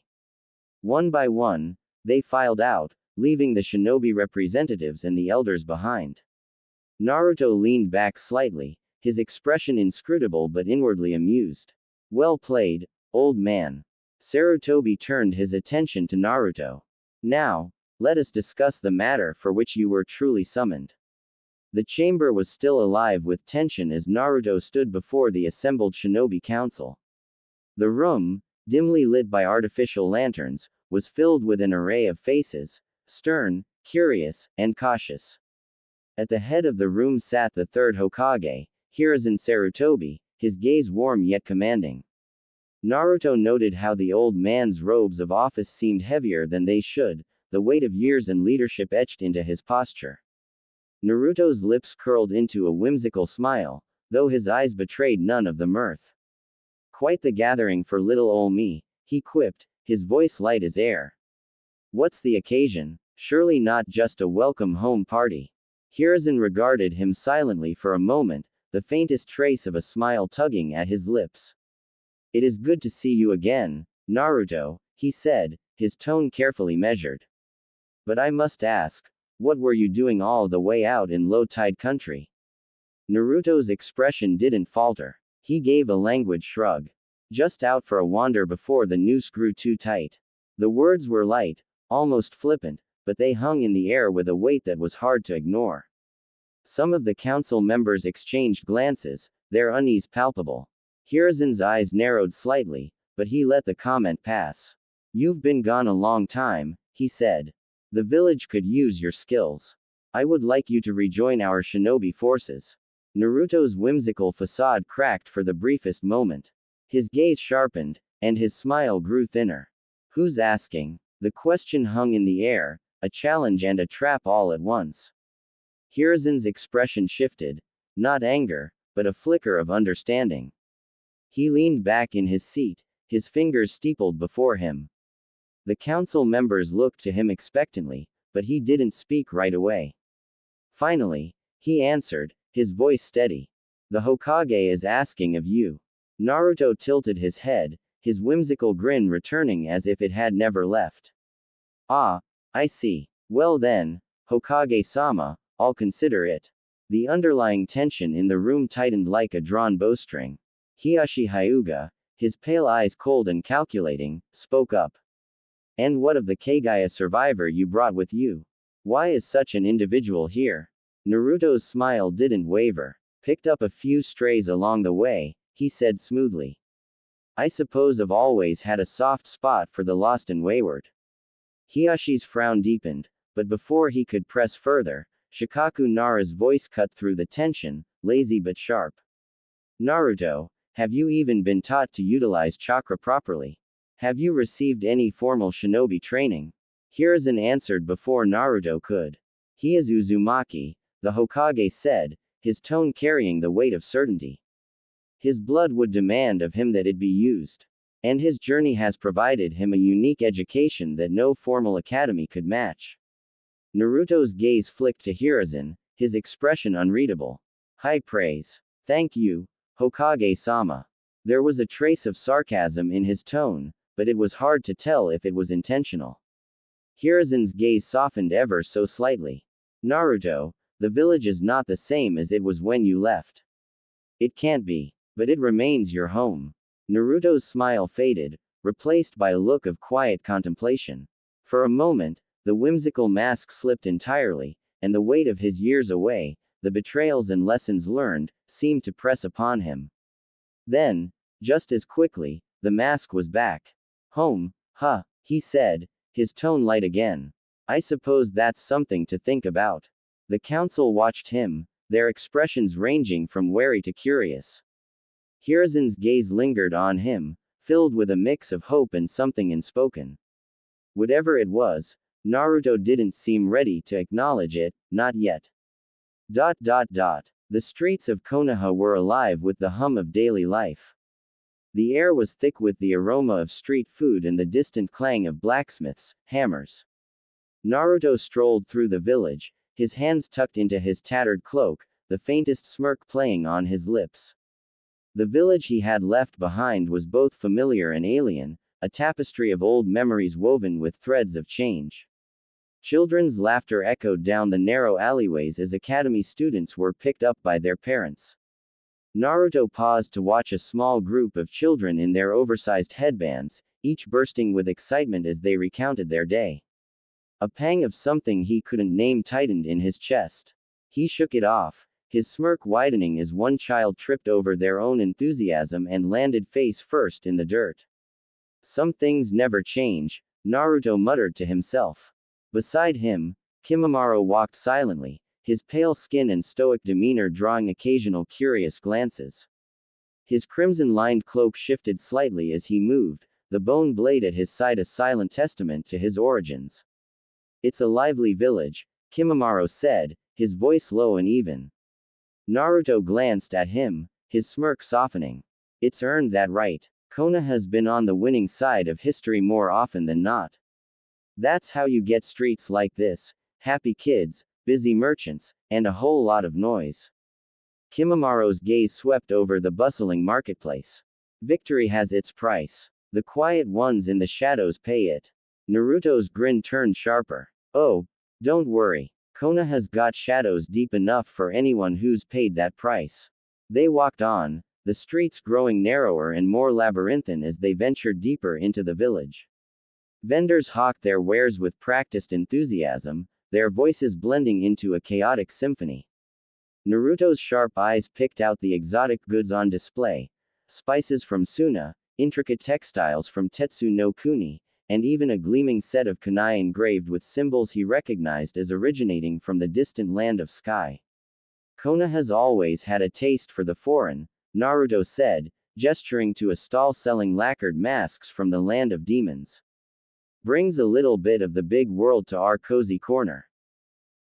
One by one, they filed out, leaving the shinobi representatives and the elders behind. Naruto leaned back slightly, his expression inscrutable but inwardly amused. Well played, old man. Sarutobi turned his attention to Naruto. Now, let us discuss the matter for which you were truly summoned. The chamber was still alive with tension as Naruto stood before the assembled shinobi council. The room, dimly lit by artificial lanterns, was filled with an array of faces, stern, curious, and cautious. At the head of the room sat the third Hokage, Hiruzen Sarutobi, his gaze warm yet commanding. Naruto noted how the old man's robes of office seemed heavier than they should, the weight of years and leadership etched into his posture. Naruto's lips curled into a whimsical smile, though his eyes betrayed none of the mirth. Quite the gathering for little ol' me, he quipped, his voice light as air. What's the occasion? Surely not just a welcome home party. Hiruzen regarded him silently for a moment, the faintest trace of a smile tugging at his lips. It is good to see you again, Naruto, he said, his tone carefully measured. But I must ask, what were you doing all the way out in low-tide country? Naruto's expression didn't falter. He gave a languid shrug. Just out for a wander before the noose grew too tight. The words were light, almost flippant, but they hung in the air with a weight that was hard to ignore. Some of the council members exchanged glances, their unease palpable. Hiruzen's eyes narrowed slightly, but he let the comment pass. You've been gone a long time, he said. The village could use your skills. I would like you to rejoin our shinobi forces. Naruto's whimsical facade cracked for the briefest moment. His gaze sharpened, and his smile grew thinner. Who's asking? The question hung in the air, a challenge and a trap all at once. Hiruzen's expression shifted, not anger, but a flicker of understanding. He leaned back in his seat, his fingers steepled before him. The council members looked to him expectantly, but he didn't speak right away. Finally, he answered, his voice steady. The Hokage is asking of you. Naruto tilted his head, his whimsical grin returning as if it had never left. Ah, I see. Well then, Hokage-sama, I'll consider it. The underlying tension in the room tightened like a drawn bowstring. Hiyashi Hyuga, his pale eyes cold and calculating, spoke up. And what of the Kagaya survivor you brought with you? Why is such an individual here? Naruto's smile didn't waver. Picked up a few strays along the way, he said smoothly. I suppose I've always had a soft spot for the lost and wayward. Hiyashi's frown deepened, but before he could press further, Shikaku Nara's voice cut through the tension, lazy but sharp. Naruto, have you even been taught to utilize chakra properly? Have you received any formal shinobi training? Hiruzen answered before Naruto could. He is Uzumaki, the Hokage said, his tone carrying the weight of certainty. His blood would demand of him that it be used. And his journey has provided him a unique education that no formal academy could match. Naruto's gaze flicked to Hiruzen, his expression unreadable. High praise. Thank you, Hokage-sama. There was a trace of sarcasm in his tone, but it was hard to tell if it was intentional. Hiruzen's gaze softened ever so slightly. Naruto, the village is not the same as it was when you left. It can't be, but it remains your home. Naruto's smile faded, replaced by a look of quiet contemplation. For a moment, the whimsical mask slipped entirely, and the weight of his years away, the betrayals and lessons learned, seemed to press upon him. Then, just as quickly, the mask was back. Home, huh, he said, his tone light again. I suppose that's something to think about. The council watched him, their expressions ranging from wary to curious. Hiruzen's gaze lingered on him, filled with a mix of hope and something unspoken. Whatever it was, Naruto didn't seem ready to acknowledge it, not yet. The streets of Konoha were alive with the hum of daily life. The air was thick with the aroma of street food and the distant clang of blacksmiths' hammers. Naruto strolled through the village, his hands tucked into his tattered cloak, the faintest smirk playing on his lips. The village he had left behind was both familiar and alien, a tapestry of old memories woven with threads of change. Children's laughter echoed down the narrow alleyways as academy students were picked up by their parents. Naruto paused to watch a small group of children in their oversized headbands, each bursting with excitement as they recounted their day. A pang of something he couldn't name tightened in his chest. He shook it off, his smirk widening as one child tripped over their own enthusiasm and landed face first in the dirt. Some things never change, Naruto muttered to himself. Beside him, Kimimaro walked silently, his pale skin and stoic demeanor drawing occasional curious glances. His crimson-lined cloak shifted slightly as he moved, the bone blade at his side a silent testament to his origins. It's a lively village, Kimimaro said, his voice low and even. Naruto glanced at him, his smirk softening. It's earned that right. Konoha has been on the winning side of history more often than not. That's how you get streets like this, happy kids, busy merchants, and a whole lot of noise. Kimimaro's gaze swept over the bustling marketplace. Victory has its price. The quiet ones in the shadows pay it. Naruto's grin turned sharper. Oh, don't worry. Konoha's got shadows deep enough for anyone who's paid that price. They walked on, the streets growing narrower and more labyrinthine as they ventured deeper into the village. Vendors hawked their wares with practiced enthusiasm, their voices blending into a chaotic symphony. Naruto's sharp eyes picked out the exotic goods on display, spices from Suna, intricate textiles from Tetsu no Kuni, and even a gleaming set of kunai engraved with symbols he recognized as originating from the distant land of sky. Konoha has always had a taste for the foreign, Naruto said, gesturing to a stall selling lacquered masks from the land of demons. Brings a little bit of the big world to our cozy corner.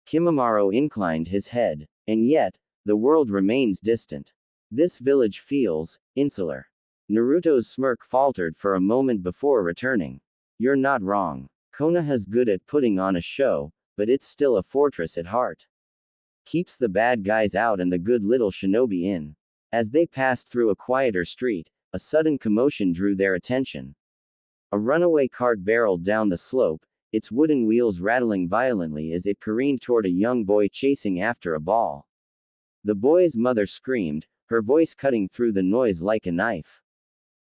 Kimimaro inclined his head. And yet, the world remains distant. This village feels insular. Naruto's smirk faltered for a moment before returning. You're not wrong. Konoha's good at putting on a show, but it's still a fortress at heart. Keeps the bad guys out and the good little shinobi in. As they passed through a quieter street, a sudden commotion drew their attention. A runaway cart barreled down the slope, its wooden wheels rattling violently as it careened toward a young boy chasing after a ball. The boy's mother screamed, her voice cutting through the noise like a knife.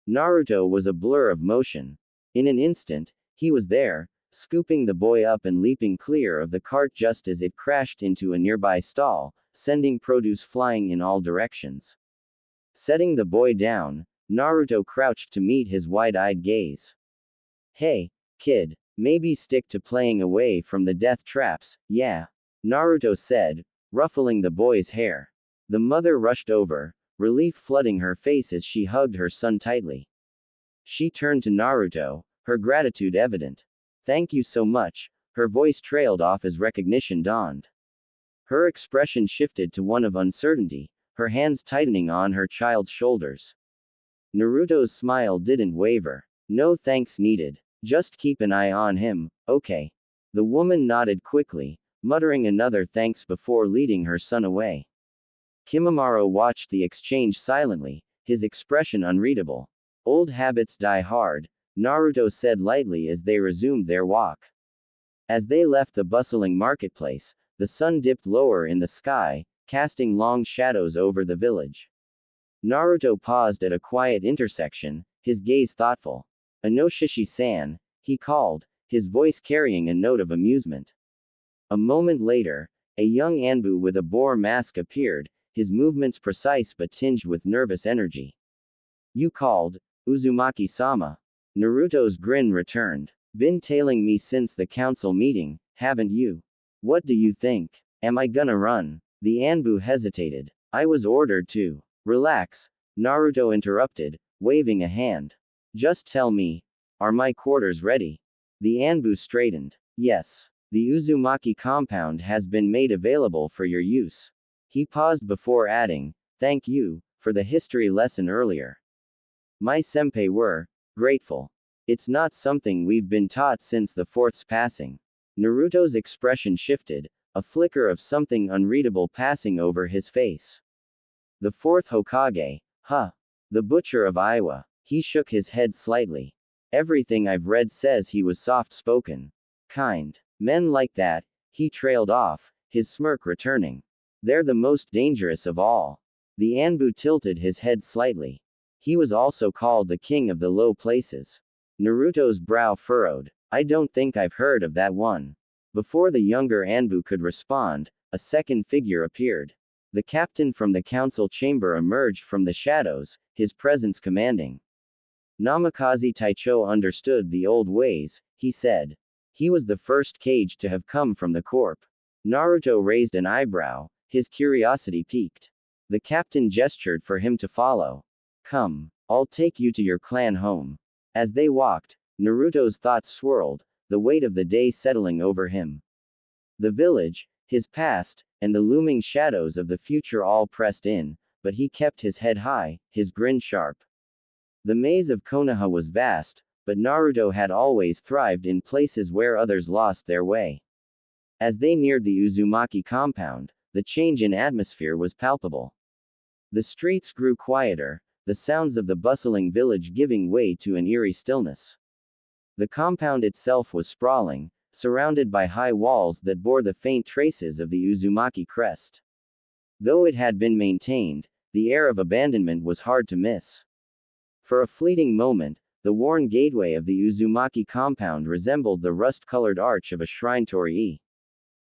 Naruto was a blur of motion. In an instant, he was there, scooping the boy up and leaping clear of the cart just as it crashed into a nearby stall, sending produce flying in all directions. Setting the boy down, Naruto crouched to meet his wide-eyed gaze. "Hey, kid, maybe stick to playing away from the death traps, yeah," Naruto said, ruffling the boy's hair. The mother rushed over, relief flooding her face as she hugged her son tightly. She turned to Naruto, her gratitude evident. "Thank you so much," her voice trailed off as recognition dawned. Her expression shifted to one of uncertainty, her hands tightening on her child's shoulders. Naruto's smile didn't waver. "No thanks needed. Just keep an eye on him, okay?" The woman nodded quickly, muttering another thanks before leading her son away. Kimimaro watched the exchange silently, his expression unreadable. "Old habits die hard," Naruto said lightly as they resumed their walk. As they left the bustling marketplace, the sun dipped lower in the sky, casting long shadows over the village. Naruto paused at a quiet intersection, his gaze thoughtful. "Inoshishi-san," he called, his voice carrying a note of amusement. A moment later, a young Anbu with a boar mask appeared, his movements precise but tinged with nervous energy. "You called, Uzumaki-sama." Naruto's grin returned. "Been tailing me since the council meeting, haven't you? What do you think? Am I gonna run?" The Anbu hesitated. "I was ordered to." "Relax," Naruto interrupted, waving a hand. "Just tell me, are my quarters ready?" The Anbu straightened. "Yes. The Uzumaki compound has been made available for your use." He paused before adding, "Thank you, for the history lesson earlier. My senpai were grateful. It's not something we've been taught since the fourth's passing." Naruto's expression shifted, a flicker of something unreadable passing over his face. "The fourth Hokage, huh? The butcher of Iowa." He shook his head slightly. "Everything I've read says he was soft-spoken. Kind. Men like that," he trailed off, his smirk returning. "They're the most dangerous of all." The Anbu tilted his head slightly. He was also called the king of the low places. Naruto's brow furrowed. "I don't think I've heard of that one." Before the younger Anbu could respond, a second figure appeared. The captain from the council chamber emerged from the shadows, his presence commanding. Namikaze Taicho understood the old ways, he said. He was the first Kage to have come from the corp. Naruto raised an eyebrow, his curiosity piqued. The captain gestured for him to follow. "Come, I'll take you to your clan home." As they walked, Naruto's thoughts swirled, the weight of the day settling over him. The village, his past, and the looming shadows of the future all pressed in, but he kept his head high, his grin sharp. The maze of Konoha was vast, but Naruto had always thrived in places where others lost their way. As they neared the Uzumaki compound, the change in atmosphere was palpable. The streets grew quieter, the sounds of the bustling village giving way to an eerie stillness. The compound itself was sprawling, surrounded by high walls that bore the faint traces of the Uzumaki crest. Though it had been maintained, the air of abandonment was hard to miss. For a fleeting moment, the worn gateway of the Uzumaki compound resembled the rust-colored arch of a shrine torii.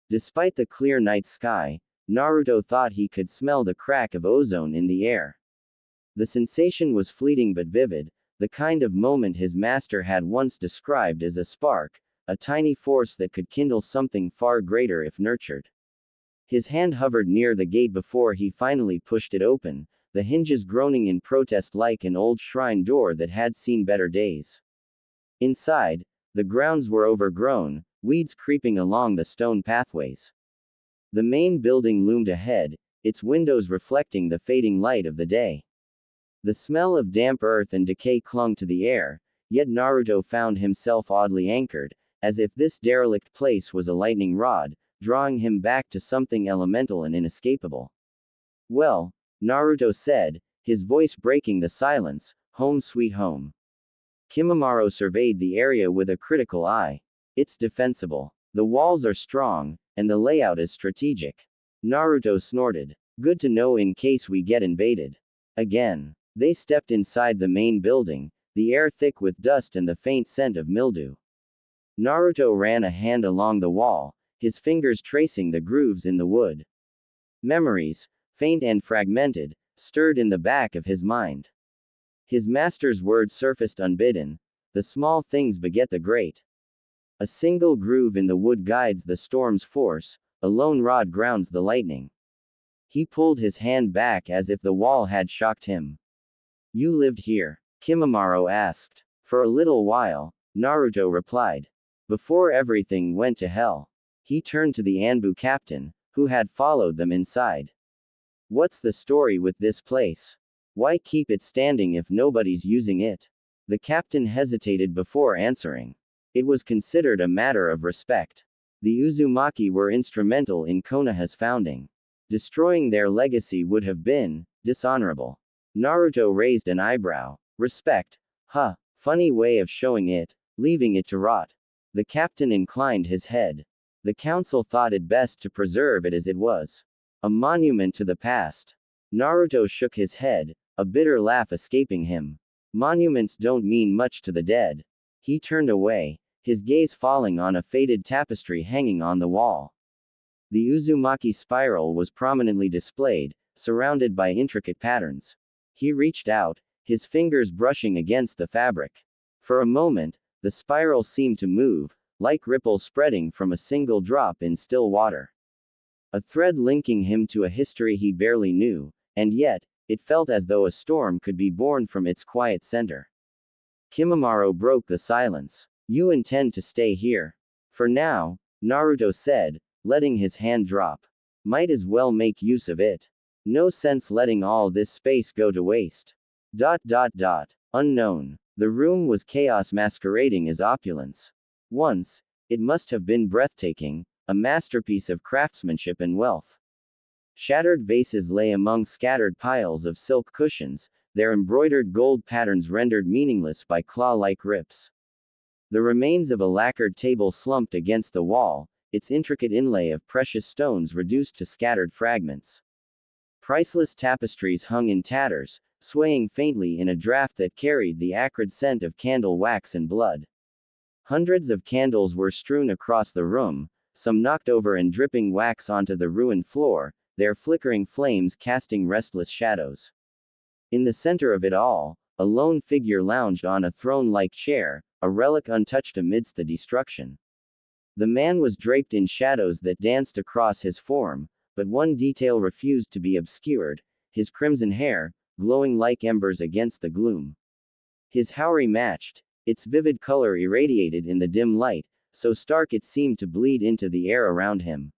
Despite the clear night sky, Naruto thought he could smell the crack of ozone in the air. The sensation was fleeting but vivid, the kind of moment his master had once described as a spark, a tiny force that could kindle something far greater if nurtured. His hand hovered near the gate before he finally pushed it open, the hinges groaning in protest like an old shrine door that had seen better days. Inside, the grounds were overgrown, weeds creeping along the stone pathways. The main building loomed ahead, its windows reflecting the fading light of the day. The smell of damp earth and decay clung to the air, yet Naruto found himself oddly anchored, as if this derelict place was a lightning rod, drawing him back to something elemental and inescapable. Well, Naruto said, his voice breaking the silence. Home sweet home. Kimimaro surveyed the area with a critical eye. It's defensible. The walls are strong, and the layout is strategic. Naruto snorted. Good to know in case we get invaded. Again. They stepped inside the main building, the air thick with dust and the faint scent of mildew. Naruto ran a hand along the wall, his fingers tracing the grooves in the wood. Memories, faint and fragmented, stirred in the back of his mind. His master's words surfaced unbidden. The small things beget the great. A single groove in the wood guides the storm's force, a lone rod grounds the lightning. He pulled his hand back as if the wall had shocked him. You lived here? Kimimaro asked. For a little while, Naruto replied. Before everything went to hell. He turned to the Anbu captain, who had followed them inside. What's the story with this place? Why keep it standing if nobody's using it? The captain hesitated before answering. It was considered a matter of respect. The Uzumaki were instrumental in Konoha's founding. Destroying their legacy would have been dishonorable. Naruto raised an eyebrow. Respect? Huh, funny way of showing it, leaving it to rot. The captain inclined his head. The council thought it best to preserve it as it was. A monument to the past. Naruto shook his head, a bitter laugh escaping him. Monuments don't mean much to the dead. He turned away, his gaze falling on a faded tapestry hanging on the wall. The Uzumaki spiral was prominently displayed, surrounded by intricate patterns. He reached out, his fingers brushing against the fabric. For a moment, the spiral seemed to move, like ripples spreading from a single drop in still water. A thread linking him to a history he barely knew, and yet, it felt as though a storm could be born from its quiet center. Kimimaro broke the silence. You intend to stay here? For now, Naruto said, letting his hand drop. Might as well make use of it. No sense letting all this space go to waste. Unknown. The room was chaos masquerading as opulence. Once, it must have been breathtaking, a masterpiece of craftsmanship and wealth. Shattered vases lay among scattered piles of silk cushions, their embroidered gold patterns rendered meaningless by claw-like rips. The remains of a lacquered table slumped against the wall, its intricate inlay of precious stones reduced to scattered fragments. Priceless tapestries hung in tatters, swaying faintly in a draft that carried the acrid scent of candle wax and blood. Hundreds of candles were strewn across the room, some knocked over and dripping wax onto the ruined floor, their flickering flames casting restless shadows. In the center of it all, a lone figure lounged on a throne-like chair, a relic untouched amidst the destruction. The man was draped in shadows that danced across his form, but one detail refused to be obscured: his crimson hair, glowing like embers against the gloom. His houri matched, its vivid color irradiated in the dim light, so stark it seemed to bleed into the air around him.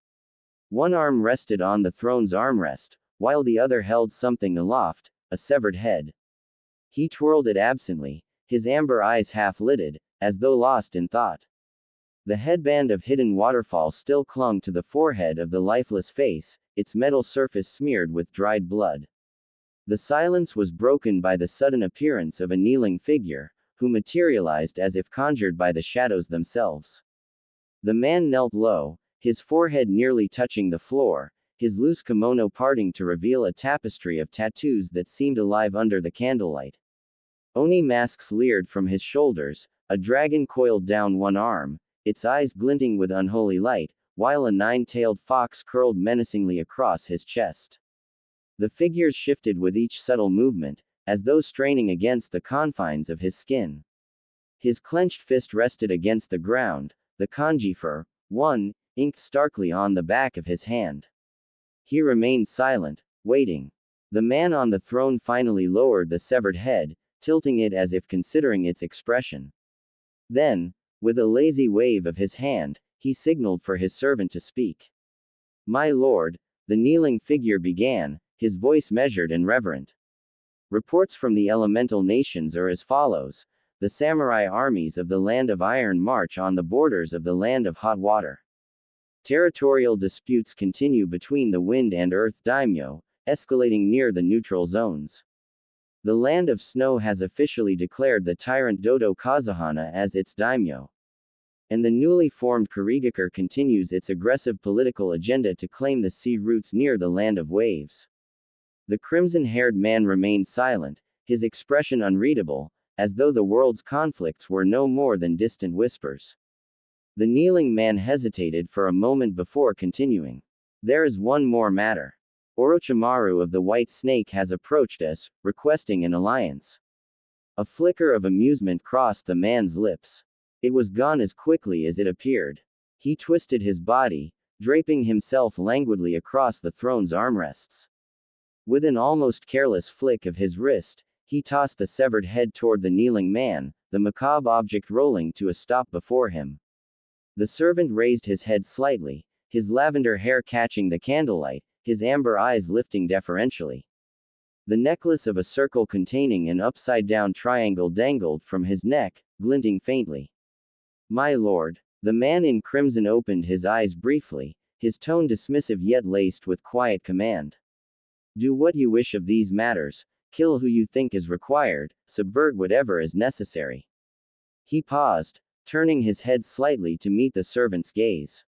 One arm rested on the throne's armrest, while the other held something aloft, a severed head. He twirled it absently, his amber eyes half-lidded, as though lost in thought. The headband of hidden waterfall still clung to the forehead of the lifeless face, its metal surface smeared with dried blood. The silence was broken by the sudden appearance of a kneeling figure, who materialized as if conjured by the shadows themselves. The man knelt low, his forehead nearly touching the floor, his loose kimono parting to reveal a tapestry of tattoos that seemed alive under the candlelight. Oni masks leered from his shoulders, a dragon coiled down one arm, its eyes glinting with unholy light, while a nine-tailed fox curled menacingly across his chest. The figures shifted with each subtle movement, as though straining against the confines of his skin. His clenched fist rested against the ground, the kanji for one inked starkly on the back of his hand. He remained silent, waiting. The man on the throne finally lowered the severed head, tilting it as if considering its expression. Then, with a lazy wave of his hand, he signaled for his servant to speak. My lord, the kneeling figure began, his voice measured and reverent. Reports from the elemental nations are as follows: the samurai armies of the Land of Iron march on the borders of the Land of Hot Water. Territorial disputes continue between the Wind and Earth daimyo, escalating near the neutral zones. The land of snow has officially declared the tyrant Dodo Kazuhana as its daimyo. And the newly formed Kurigakure continues its aggressive political agenda to claim the sea routes near the land of waves. The crimson-haired man remained silent, his expression unreadable, as though the world's conflicts were no more than distant whispers. The kneeling man hesitated for a moment before continuing. There is one more matter. Orochimaru of the White Snake has approached us, requesting an alliance. A flicker of amusement crossed the man's lips. It was gone as quickly as it appeared. He twisted his body, draping himself languidly across the throne's armrests. With an almost careless flick of his wrist, he tossed the severed head toward the kneeling man, the macabre object rolling to a stop before him. The servant raised his head slightly, his lavender hair catching the candlelight, his amber eyes lifting deferentially. The necklace of a circle containing an upside-down triangle dangled from his neck, glinting faintly. My lord. The man in crimson opened his eyes briefly, his tone dismissive yet laced with quiet command. Do what you wish of these matters, kill who you think is required, subvert whatever is necessary. He paused, turning his head slightly to meet the servant's gaze.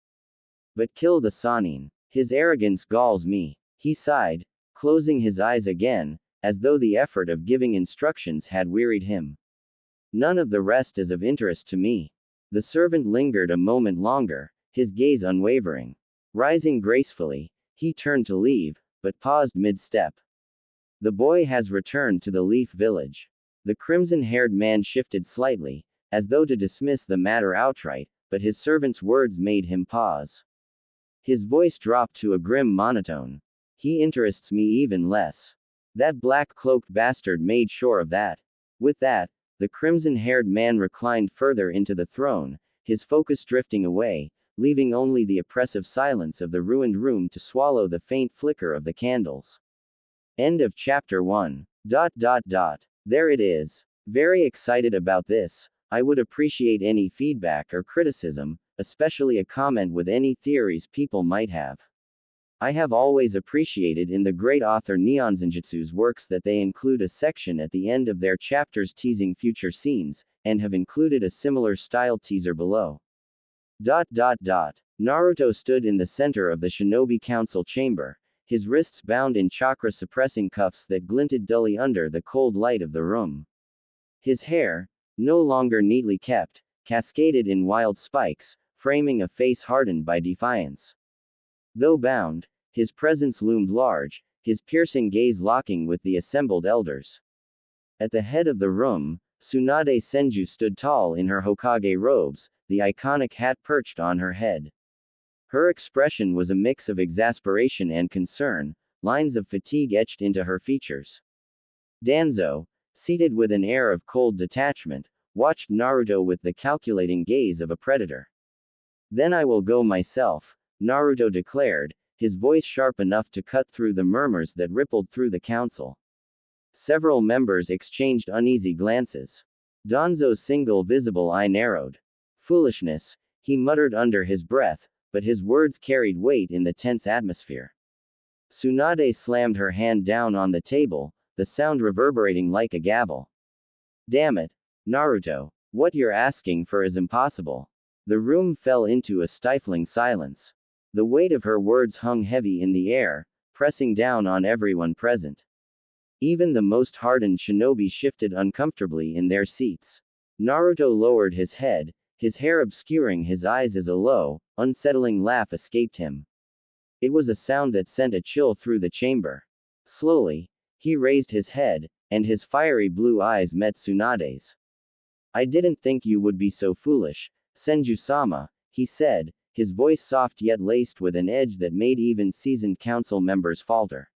But kill the Sannin. His arrogance galls me. He sighed, closing his eyes again, as though the effort of giving instructions had wearied him. None of the rest is of interest to me. The servant lingered a moment longer, his gaze unwavering. Rising gracefully, he turned to leave, but paused mid-step. The boy has returned to the Leaf Village. The crimson-haired man shifted slightly, as though to dismiss the matter outright, but his servant's words made him pause. His voice dropped to a grim monotone. He interests me even less. That black-cloaked bastard made sure of that. With that, the crimson-haired man reclined further into the throne, his focus drifting away, leaving only the oppressive silence of the ruined room to swallow the faint flicker of the candles. End of chapter 1. There it is. Very excited about this. I would appreciate any feedback or criticism, especially a comment with any theories people might have. I have always appreciated in the great author Neon Zenjutsu's works that they include a section at the end of their chapters teasing future scenes, and have included a similar style teaser below. Naruto stood in the center of the Shinobi Council chamber, his wrists bound in chakra-suppressing cuffs that glinted dully under the cold light of the room. His hair, no longer neatly kept, cascaded in wild spikes, framing a face hardened by defiance. Though bound, his presence loomed large, his piercing gaze locking with the assembled elders. At the head of the room, Tsunade Senju stood tall in her Hokage robes, the iconic hat perched on her head. Her expression was a mix of exasperation and concern, lines of fatigue etched into her features. Danzo, seated with an air of cold detachment, watched Naruto with the calculating gaze of a predator. Then I will go myself, Naruto declared, his voice sharp enough to cut through the murmurs that rippled through the council. Several members exchanged uneasy glances. Danzo's single visible eye narrowed. Foolishness, he muttered under his breath, but his words carried weight in the tense atmosphere. Tsunade slammed her hand down on the table, the sound reverberating like a gavel. Damn it, Naruto, what you're asking for is impossible. The room fell into a stifling silence. The weight of her words hung heavy in the air, pressing down on everyone present. Even the most hardened shinobi shifted uncomfortably in their seats. Naruto lowered his head, his hair obscuring his eyes as a low, unsettling laugh escaped him. It was a sound that sent a chill through the chamber. Slowly, he raised his head, and his fiery blue eyes met Tsunade's. I didn't think you would be so foolish, Senju-sama, he said, his voice soft yet laced with an edge that made even seasoned council members falter.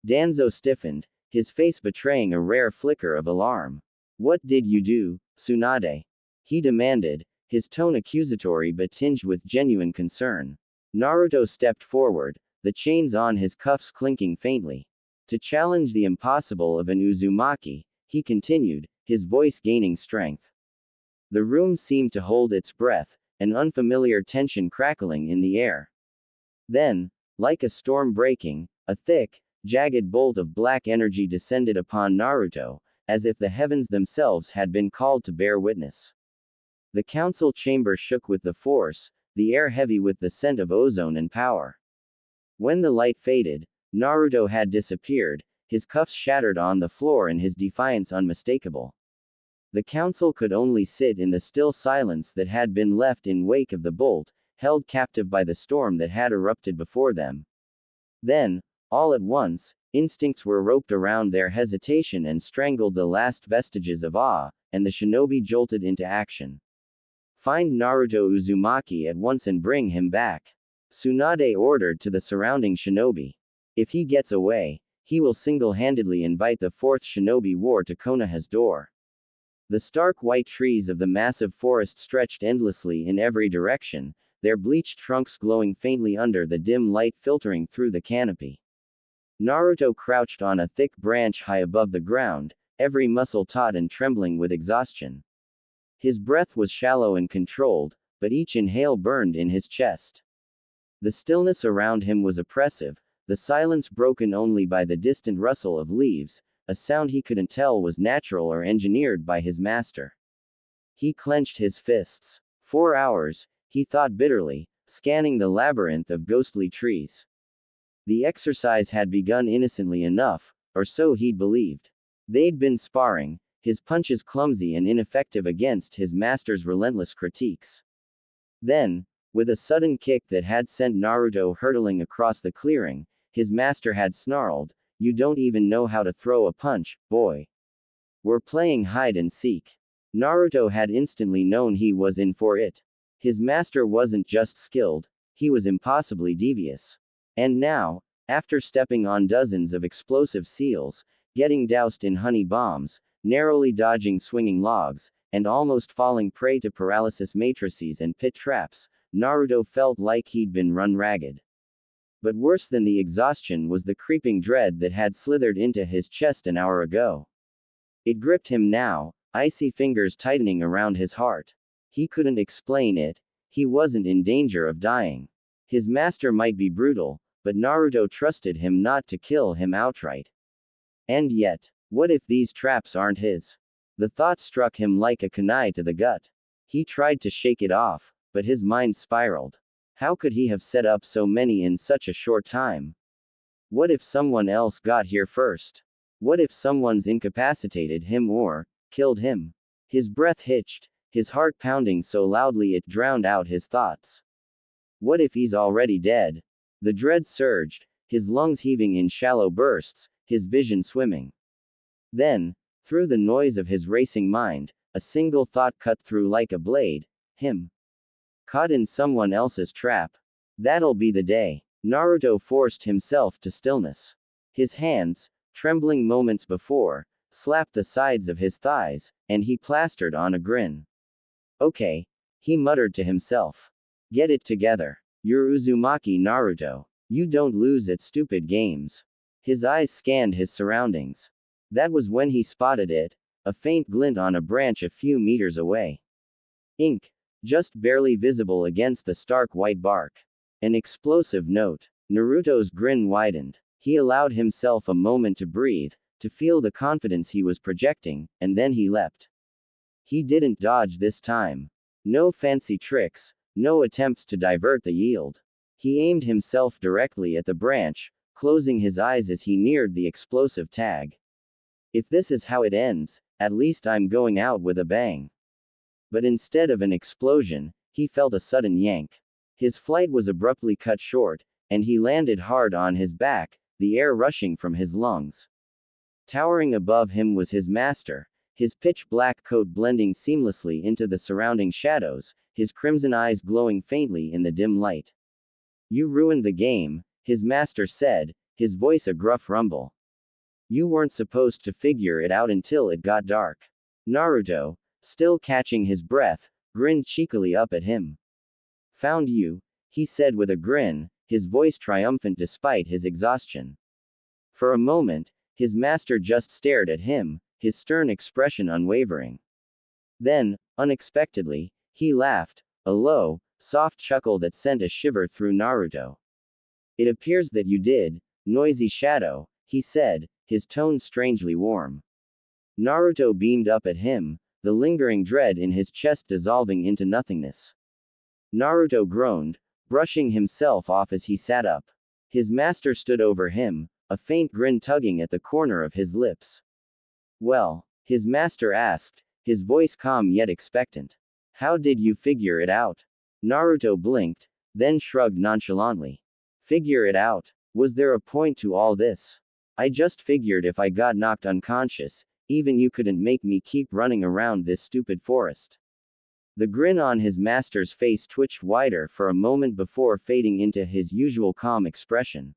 Danzo stiffened, his face betraying a rare flicker of alarm. What did you do, Tsunade? He demanded, his tone accusatory but tinged with genuine concern. Naruto stepped forward, the chains on his cuffs clinking faintly. To challenge the impossible of an Uzumaki, he continued, his voice gaining strength. The room seemed to hold its breath, an unfamiliar tension crackling in the air. Then, like a storm breaking, a thick, jagged bolt of black energy descended upon Naruto, as if the heavens themselves had been called to bear witness. The council chamber shook with the force, the air heavy with the scent of ozone and power. When the light faded, Naruto had disappeared, his cuffs shattered on the floor and his defiance unmistakable. The council could only sit in the still silence that had been left in wake of the bolt, held captive by the storm that had erupted before them. Then, all at once, instincts were roped around their hesitation and strangled the last vestiges of awe, and the shinobi jolted into action. Find Naruto Uzumaki at once and bring him back. Tsunade ordered to the surrounding shinobi. If he gets away, he will single-handedly invite the fourth shinobi war to Konoha's door. The stark white trees of the massive forest stretched endlessly in every direction, their bleached trunks glowing faintly under the dim light filtering through the canopy. Naruto crouched on a thick branch high above the ground, every muscle taut and trembling with exhaustion. His breath was shallow and controlled, but each inhale burned in his chest. The stillness around him was oppressive, the silence broken only by the distant rustle of leaves, a sound he couldn't tell was natural or engineered by his master. He clenched his fists. 4 hours, he thought bitterly, scanning the labyrinth of ghostly trees. The exercise had begun innocently enough, or so he'd believed. They'd been sparring, his punches clumsy and ineffective against his master's relentless critiques. Then, with a sudden kick that had sent Naruto hurtling across the clearing, his master had snarled, "You don't even know how to throw a punch, boy. We're playing hide and seek." Naruto had instantly known he was in for it. His master wasn't just skilled, he was impossibly devious. And now, after stepping on dozens of explosive seals, getting doused in honey bombs, narrowly dodging swinging logs, and almost falling prey to paralysis matrices and pit traps, Naruto felt like he'd been run ragged. But worse than the exhaustion was the creeping dread that had slithered into his chest an hour ago. It gripped him now, icy fingers tightening around his heart. He couldn't explain it, he wasn't in danger of dying. His master might be brutal, but Naruto trusted him not to kill him outright. And yet, what if these traps aren't his? The thought struck him like a kunai to the gut. He tried to shake it off, but his mind spiraled. How could he have set up so many in such a short time? What if someone else got here first? What if someone's incapacitated him or killed him? His breath hitched, his heart pounding so loudly it drowned out his thoughts. What if he's already dead? The dread surged, his lungs heaving in shallow bursts, his vision swimming. Then, through the noise of his racing mind, a single thought cut through like a blade: him. Caught in someone else's trap. That'll be the day. Naruto forced himself to stillness. His hands, trembling moments before, slapped the sides of his thighs, and he plastered on a grin. Okay, he muttered to himself. Get it together. You're Uzumaki Naruto. You don't lose at stupid games. His eyes scanned his surroundings. That was when he spotted it, a faint glint on a branch a few meters away. Ink. Just barely visible against the stark white bark. An explosive note. Naruto's grin widened. He allowed himself a moment to breathe, to feel the confidence he was projecting, and then he leapt. He didn't dodge this time. No fancy tricks, no attempts to divert the yield. He aimed himself directly at the branch, closing his eyes as he neared the explosive tag. If this is how it ends, at least I'm going out with a bang. But instead of an explosion, he felt a sudden yank. His flight was abruptly cut short, and he landed hard on his back, the air rushing from his lungs. Towering above him was his master, his pitch-black coat blending seamlessly into the surrounding shadows, his crimson eyes glowing faintly in the dim light. You ruined the game, his master said, his voice a gruff rumble. You weren't supposed to figure it out until it got dark. Naruto, still catching his breath, grinned cheekily up at him. Found you, he said with a grin, his voice triumphant despite his exhaustion. For a moment, his master just stared at him, his stern expression unwavering. Then, unexpectedly, he laughed, a low, soft chuckle that sent a shiver through Naruto. It appears that you did, noisy shadow, he said, his tone strangely warm. Naruto beamed up at him, the lingering dread in his chest dissolving into nothingness. Naruto groaned, brushing himself off as he sat up. His master stood over him, a faint grin tugging at the corner of his lips. Well, his master asked, his voice calm yet expectant. How did you figure it out? Naruto blinked, then shrugged nonchalantly. Figure it out? Was there a point to all this? I just figured if I got knocked unconscious, even you couldn't make me keep running around this stupid forest. The grin on his master's face twitched wider for a moment before fading into his usual calm expression.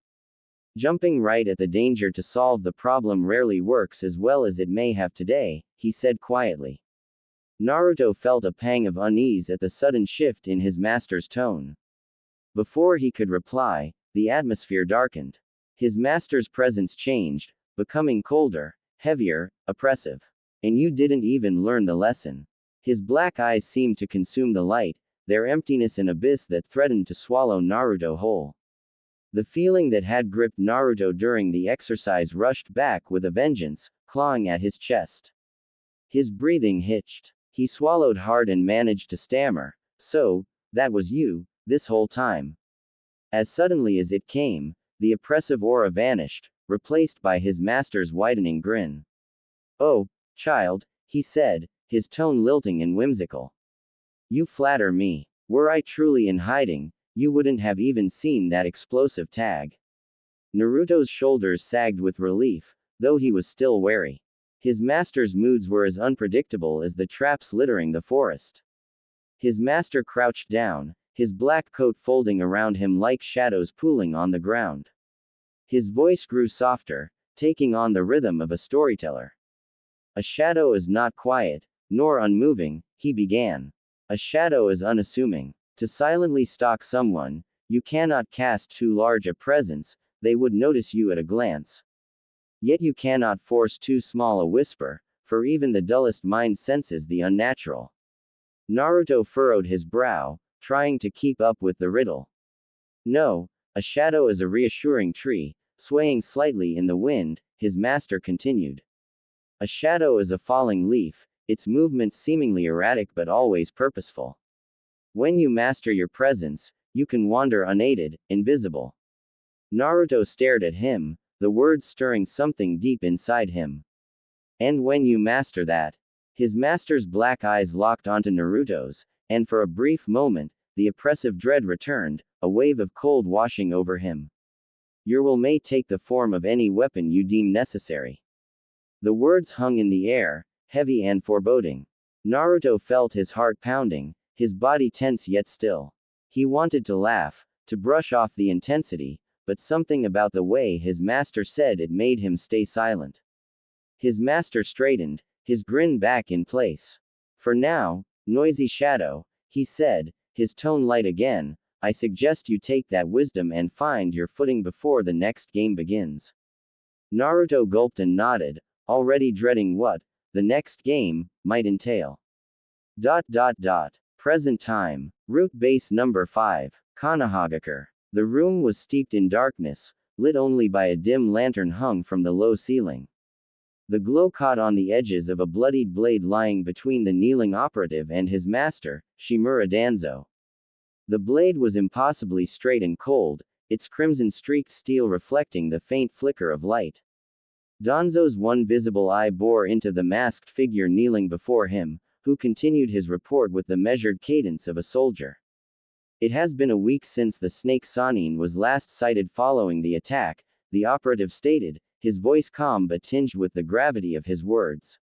Jumping right at the danger to solve the problem rarely works as well as it may have today, he said quietly. Naruto felt a pang of unease at the sudden shift in his master's tone. Before he could reply, the atmosphere darkened. His master's presence changed, becoming colder, heavier, oppressive. And you didn't even learn the lesson. His black eyes seemed to consume the light, their emptiness an abyss that threatened to swallow Naruto whole. The feeling that had gripped Naruto during the exercise rushed back with a vengeance, clawing at his chest. His breathing hitched. He swallowed hard and managed to stammer, "So, that was you, this whole time." As suddenly as it came, the oppressive aura vanished, replaced by his master's widening grin. "Oh, child," he said, his tone lilting and whimsical. "You flatter me. Were I truly in hiding, you wouldn't have even seen that explosive tag." Naruto's shoulders sagged with relief, though he was still wary. His master's moods were as unpredictable as the traps littering the forest. His master crouched down, his black coat folding around him like shadows pooling on the ground. His voice grew softer, taking on the rhythm of a storyteller. "A shadow is not quiet, nor unmoving," he began. "A shadow is unassuming. To silently stalk someone, you cannot cast too large a presence, they would notice you at a glance. Yet you cannot force too small a whisper, for even the dullest mind senses the unnatural." Naruto furrowed his brow, trying to keep up with the riddle. "No, a shadow is a reassuring tree, swaying slightly in the wind," his master continued. "A shadow is a falling leaf, its movements seemingly erratic but always purposeful. When you master your presence, you can wander unaided, invisible." Naruto stared at him, the words stirring something deep inside him. "And when you master that?" His master's black eyes locked onto Naruto's, and for a brief moment, the oppressive dread returned, a wave of cold washing over him. "Your will may take the form of any weapon you deem necessary." The words hung in the air, heavy and foreboding. Naruto felt his heart pounding, his body tense yet still. He wanted to laugh, to brush off the intensity, but something about the way his master said it made him stay silent. His master straightened, his grin back in place. "For now, noisy shadow," he said, his tone light again, "I suggest you take that wisdom and find your footing before the next game begins." Naruto gulped and nodded, already dreading what the next game might entail. Present time. Root base number 5. Konohagakure. The room was steeped in darkness, lit only by a dim lantern hung from the low ceiling. The glow caught on the edges of a bloodied blade lying between the kneeling operative and his master, Shimura Danzo. The blade was impossibly straight and cold, its crimson-streaked steel reflecting the faint flicker of light. Danzo's one visible eye bore into the masked figure kneeling before him, who continued his report with the measured cadence of a soldier. "It has been a week since the snake Sanin was last sighted following the attack," the operative stated, his voice calm but tinged with the gravity of his words.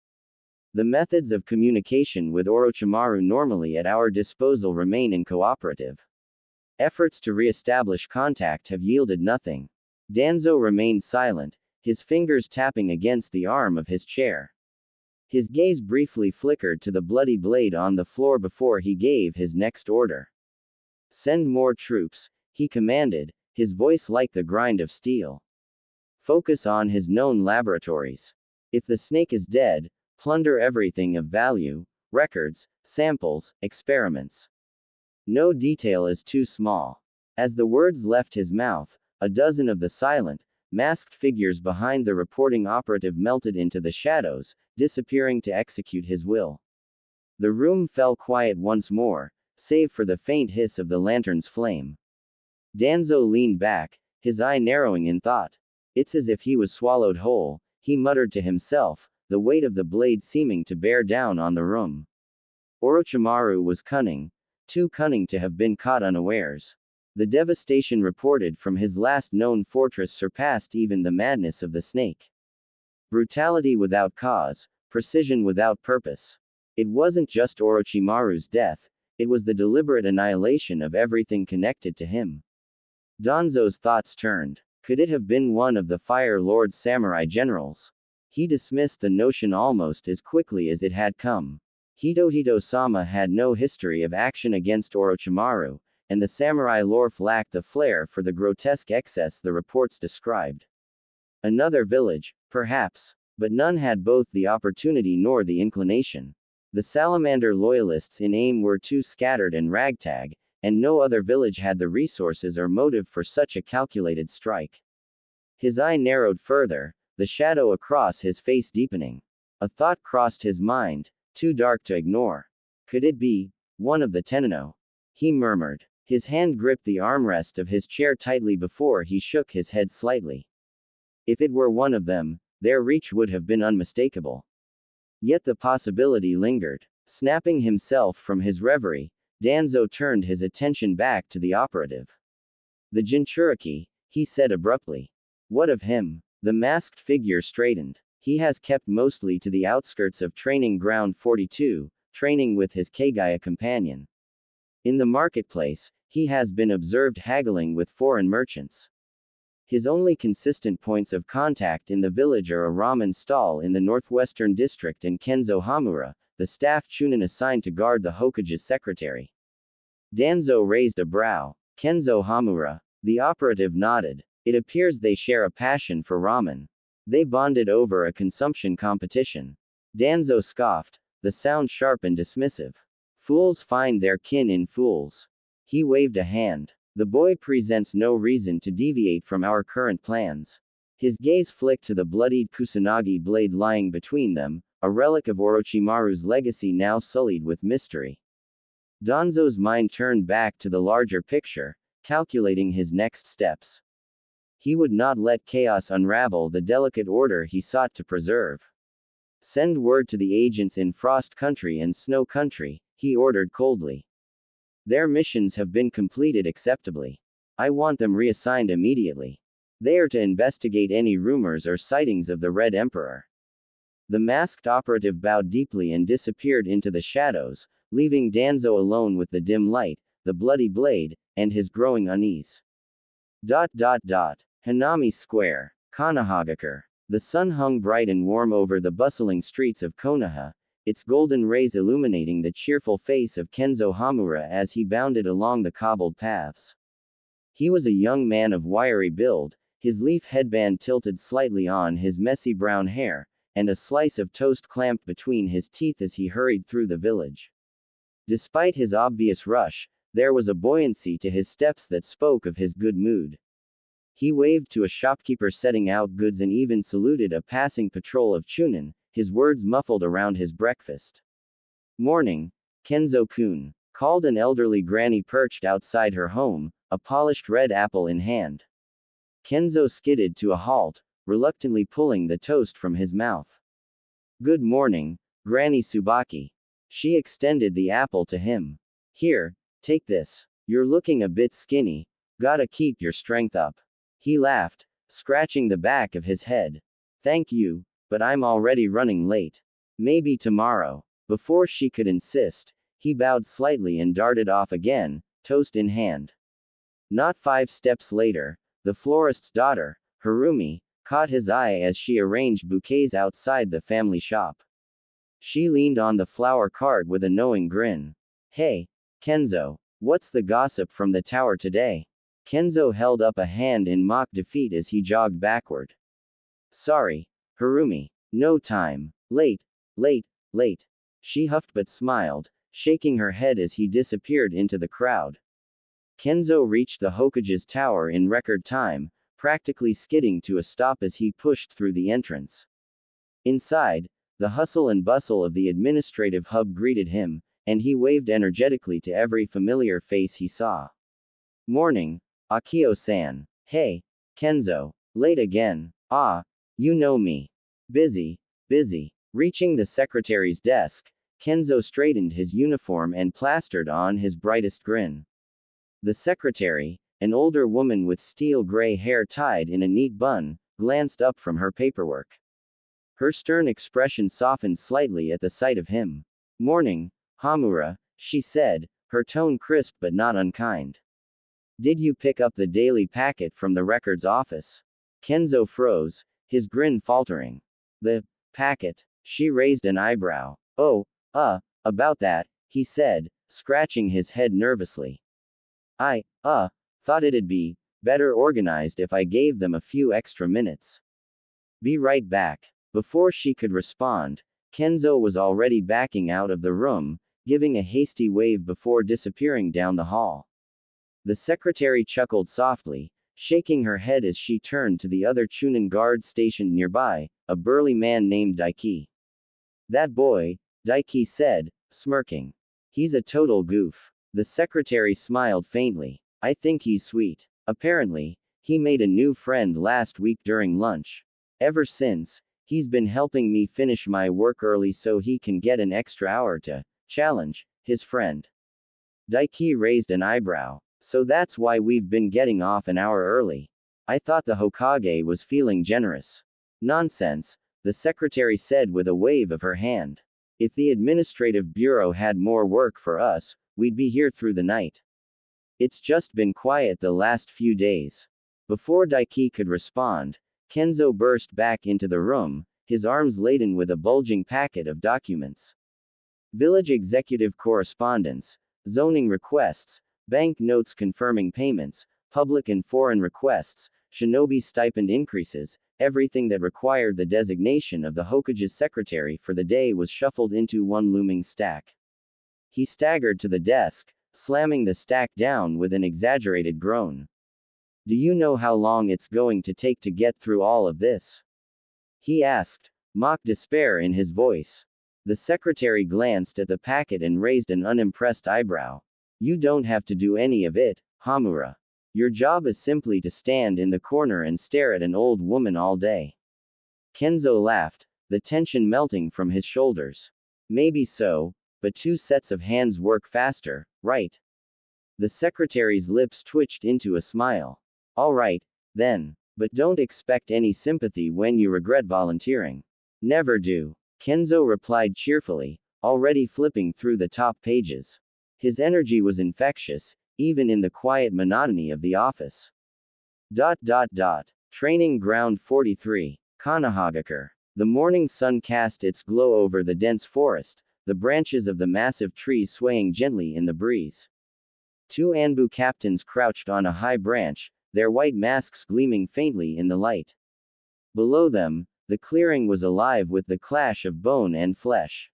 "The methods of communication with Orochimaru normally at our disposal remain incooperative. Efforts to re-establish contact have yielded nothing." Danzo remained silent, his fingers tapping against the arm of his chair. His gaze briefly flickered to the bloody blade on the floor before he gave his next order. "Send more troops," he commanded, his voice like the grind of steel. "Focus on his known laboratories. If the snake is dead, plunder everything of value, records, samples, experiments. No detail is too small." As the words left his mouth, a dozen of the silent, Masked figures behind the reporting operative melted into the shadows, disappearing to execute his will. The room fell quiet once more, save for the faint hiss of the lantern's flame. Danzo leaned back, his eye narrowing in thought. It's as if he was swallowed whole, he muttered to himself, the weight of the blade seeming to bear down on the room. Orochimaru was cunning, too cunning to have been caught unawares. The devastation reported from his last known fortress surpassed even the madness of the snake. Brutality without cause, precision without purpose. It wasn't just Orochimaru's death, it was the deliberate annihilation of everything connected to him. Danzo's thoughts turned. Could it have been one of the Fire Lord's samurai generals? He dismissed the notion almost as quickly as it had come. Hito-sama had no history of action against Orochimaru, and the samurai lore lacked the flair for the grotesque excess the reports described. Another village, perhaps, but none had both the opportunity nor the inclination. The salamander loyalists in AIM were too scattered and ragtag, and no other village had the resources or motive for such a calculated strike. His eye narrowed further, the shadow across his face deepening. A thought crossed his mind, too dark to ignore. Could it be one of the Tenno? He murmured. His hand gripped the armrest of his chair tightly before he shook his head slightly. If it were one of them, their reach would have been unmistakable. Yet the possibility lingered. Snapping himself from his reverie, Danzo turned his attention back to the operative. The Jinchuriki, he said abruptly. What of him? The masked figure straightened. He has kept mostly to the outskirts of Training Ground 42, training with his Kagaya companion. In the marketplace, he has been observed haggling with foreign merchants. His only consistent points of contact in the village are a ramen stall in the northwestern district and Kenzo Hamura, the staff chunin assigned to guard the Hokage's secretary. Danzo raised a brow. Kenzo Hamura. The operative nodded. It appears they share a passion for ramen. They bonded over a consumption competition. Danzo scoffed, the sound sharp and dismissive. Fools find their kin in fools. He waved a hand. The boy presents no reason to deviate from our current plans. His gaze flicked to the bloodied Kusanagi blade lying between them, a relic of Orochimaru's legacy now sullied with mystery. Danzo's mind turned back to the larger picture, calculating his next steps. He would not let chaos unravel the delicate order he sought to preserve. Send word to the agents in Frost Country and Snow Country, he ordered coldly. Their missions have been completed acceptably. I want them reassigned immediately. They are to investigate any rumors or sightings of the Red Emperor. The masked operative bowed deeply and disappeared into the shadows, leaving Danzo alone with the dim light, the bloody blade, and his growing unease. Hanami Square, Konohagakure. The sun hung bright and warm over the bustling streets of Konoha, its golden rays illuminating the cheerful face of Kenzo Hamura as he bounded along the cobbled paths. He was a young man of wiry build, his leaf headband tilted slightly on his messy brown hair, and a slice of toast clamped between his teeth as he hurried through the village. Despite his obvious rush, there was a buoyancy to his steps that spoke of his good mood. He waved to a shopkeeper setting out goods and even saluted a passing patrol of chunin, his words muffled around his breakfast. Morning, Kenzo-kun, called an elderly granny perched outside her home, a polished red apple in hand. Kenzo skidded to a halt, reluctantly pulling the toast from his mouth. Good morning, Granny Tsubaki. She extended the apple to him. Here, take this. You're looking a bit skinny, gotta keep your strength up. He laughed, scratching the back of his head. Thank you, but I'm already running late. Maybe tomorrow. Before she could insist, he bowed slightly and darted off again, toast in hand. Not 5 steps later, the florist's daughter, Harumi, caught his eye as she arranged bouquets outside the family shop. She leaned on the flower cart with a knowing grin. Hey, Kenzo, what's the gossip from the tower today? Kenzo held up a hand in mock defeat as he jogged backward. Sorry, Harumi, no time. Late. She huffed but smiled, shaking her head as he disappeared into the crowd. Kenzo reached the Hokage's tower in record time, practically skidding to a stop as he pushed through the entrance. Inside, the hustle and bustle of the administrative hub greeted him, and he waved energetically to every familiar face he saw. Morning, Akio-san. Hey, Kenzo. Late again. Ah, you know me. Busy, busy. Reaching the secretary's desk, Kenzo straightened his uniform and plastered on his brightest grin. The secretary, an older woman with steel gray hair tied in a neat bun, glanced up from her paperwork. Her stern expression softened slightly at the sight of him. Morning, Hamura, she said, her tone crisp but not unkind. Did you pick up the daily packet from the records office? Kenzo froze, his grin faltering. The packet? She raised an eyebrow. Oh, about that, he said, scratching his head nervously. I thought it'd be better organized if I gave them a few extra minutes. Be right back. Before she could respond, Kenzo was already backing out of the room, giving a hasty wave before disappearing down the hall. The secretary chuckled softly, shaking her head as she turned to the other Chunin guard stationed nearby, a burly man named Daiki. That boy, Daiki said, smirking. He's a total goof. The secretary smiled faintly. I think he's sweet. Apparently, he made a new friend last week during lunch. Ever since, he's been helping me finish my work early so he can get an extra hour to challenge his friend. Daiki raised an eyebrow. So that's why we've been getting off an hour early. I thought the Hokage was feeling generous. Nonsense, the secretary said with a wave of her hand. If the administrative bureau had more work for us, we'd be here through the night. It's just been quiet the last few days. Before Daiki could respond, Kenzo burst back into the room, his arms laden with a bulging packet of documents. Village executive correspondence, zoning requests, bank notes confirming payments, public and foreign requests, shinobi stipend increases, everything that required the designation of the Hokage's secretary for the day was shuffled into one looming stack. He staggered to the desk, slamming the stack down with an exaggerated groan. Do you know how long it's going to take to get through all of this? He asked, mock despair in his voice. The secretary glanced at the packet and raised an unimpressed eyebrow. You don't have to do any of it, Hamura. Your job is simply to stand in the corner and stare at an old woman all day. Kenzo laughed, the tension melting from his shoulders. Maybe so, but two sets of hands work faster, right? The secretary's lips twitched into a smile. All right, then, but don't expect any sympathy when you regret volunteering. Never do. Kenzo replied cheerfully, already flipping through the top pages. His energy was infectious, even in the quiet monotony of the office. Training Ground 43, Konohagakure. The morning sun cast its glow over the dense forest, the branches of the massive trees swaying gently in the breeze. Two Anbu captains crouched on a high branch, their white masks gleaming faintly in the light. Below them, the clearing was alive with the clash of bone and flesh.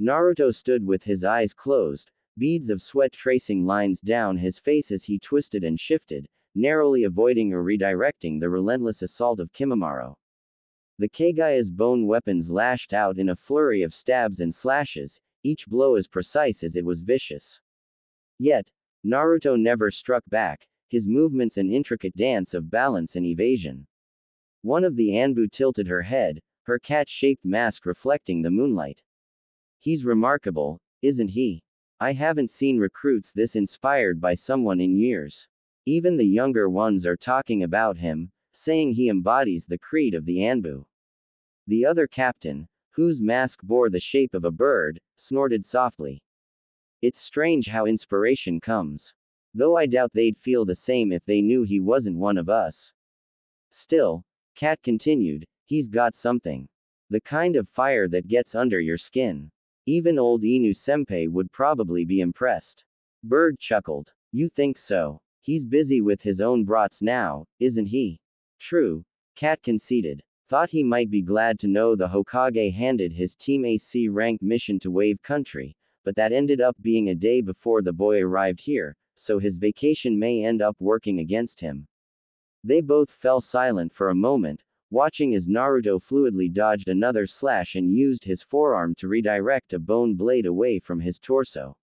Naruto stood with his eyes closed, beads of sweat tracing lines down his face as he twisted and shifted, narrowly avoiding or redirecting the relentless assault of Kimimaro. The Kagaya's bone weapons lashed out in a flurry of stabs and slashes, each blow as precise as it was vicious. Yet, Naruto never struck back, his movements an intricate dance of balance and evasion. One of the Anbu tilted her head, her cat-shaped mask reflecting the moonlight. He's remarkable, isn't he? I haven't seen recruits this inspired by someone in years. Even the younger ones are talking about him, saying he embodies the creed of the Anbu. The other captain, whose mask bore the shape of a bird, snorted softly. It's strange how inspiration comes. Though I doubt they'd feel the same if they knew he wasn't one of us. Still, Kat continued, he's got something. The kind of fire that gets under your skin. Even old Inu-senpai would probably be impressed. Bird chuckled. You think so? He's busy with his own brats now, isn't he? True, Kat conceded. Thought he might be glad to know the Hokage handed his team a C-rank mission to Wave Country, but that ended up being a day before the boy arrived here, so his vacation may end up working against him. They both fell silent for a moment, watching as Naruto fluidly dodged another slash and used his forearm to redirect a bone blade away from his torso.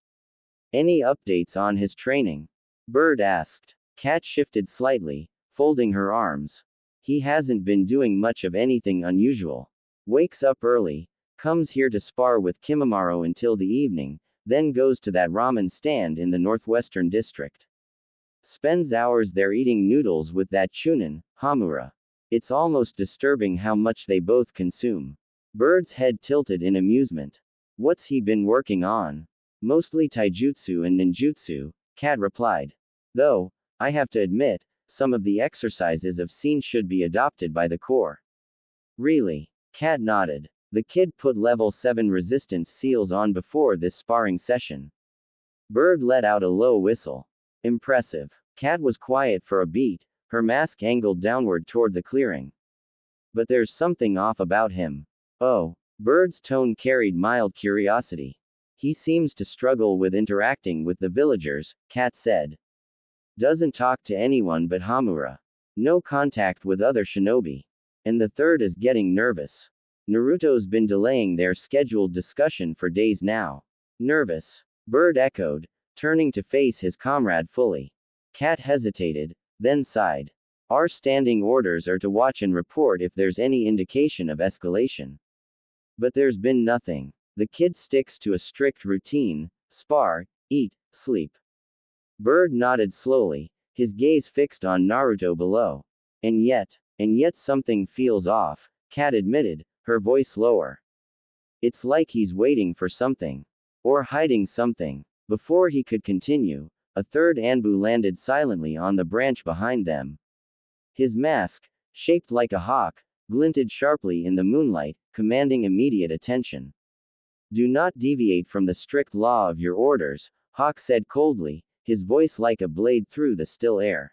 Any updates on his training? Bird asked. Cat shifted slightly, folding her arms. He hasn't been doing much of anything unusual. Wakes up early, comes here to spar with Kimimaro until the evening, then goes to that ramen stand in the northwestern district. Spends hours there eating noodles with that chunin, Hamura. It's almost disturbing how much they both consume. Bird's head tilted in amusement. What's he been working on? Mostly taijutsu and ninjutsu, Cat replied. Though, I have to admit, some of the exercises I've seen should be adopted by the Corps. Really? Cat nodded. The kid put level 7 resistance seals on before this sparring session. Bird let out a low whistle. Impressive. Cat was quiet for a beat, her mask angled downward toward the clearing. But there's something off about him. Oh. Bird's tone carried mild curiosity. He seems to struggle with interacting with the villagers, Cat said. Doesn't talk to anyone but Hamura. No contact with other shinobi. And the third is getting nervous. Naruto's been delaying their scheduled discussion for days now. Nervous? Bird echoed, turning to face his comrade fully. Cat hesitated, then sighed. Our standing orders are to watch and report if there's any indication of escalation. But there's been nothing. The kid sticks to a strict routine: spar, eat, sleep. Bird nodded slowly, his gaze fixed on Naruto below. And yet something feels off, Cat admitted, her voice lower. It's like he's waiting for something. Or hiding something. Before he could continue, a third Anbu landed silently on the branch behind them. His mask, shaped like a hawk, glinted sharply in the moonlight, commanding immediate attention. Do not deviate from the strict law of your orders, Hawk said coldly, his voice like a blade through the still air.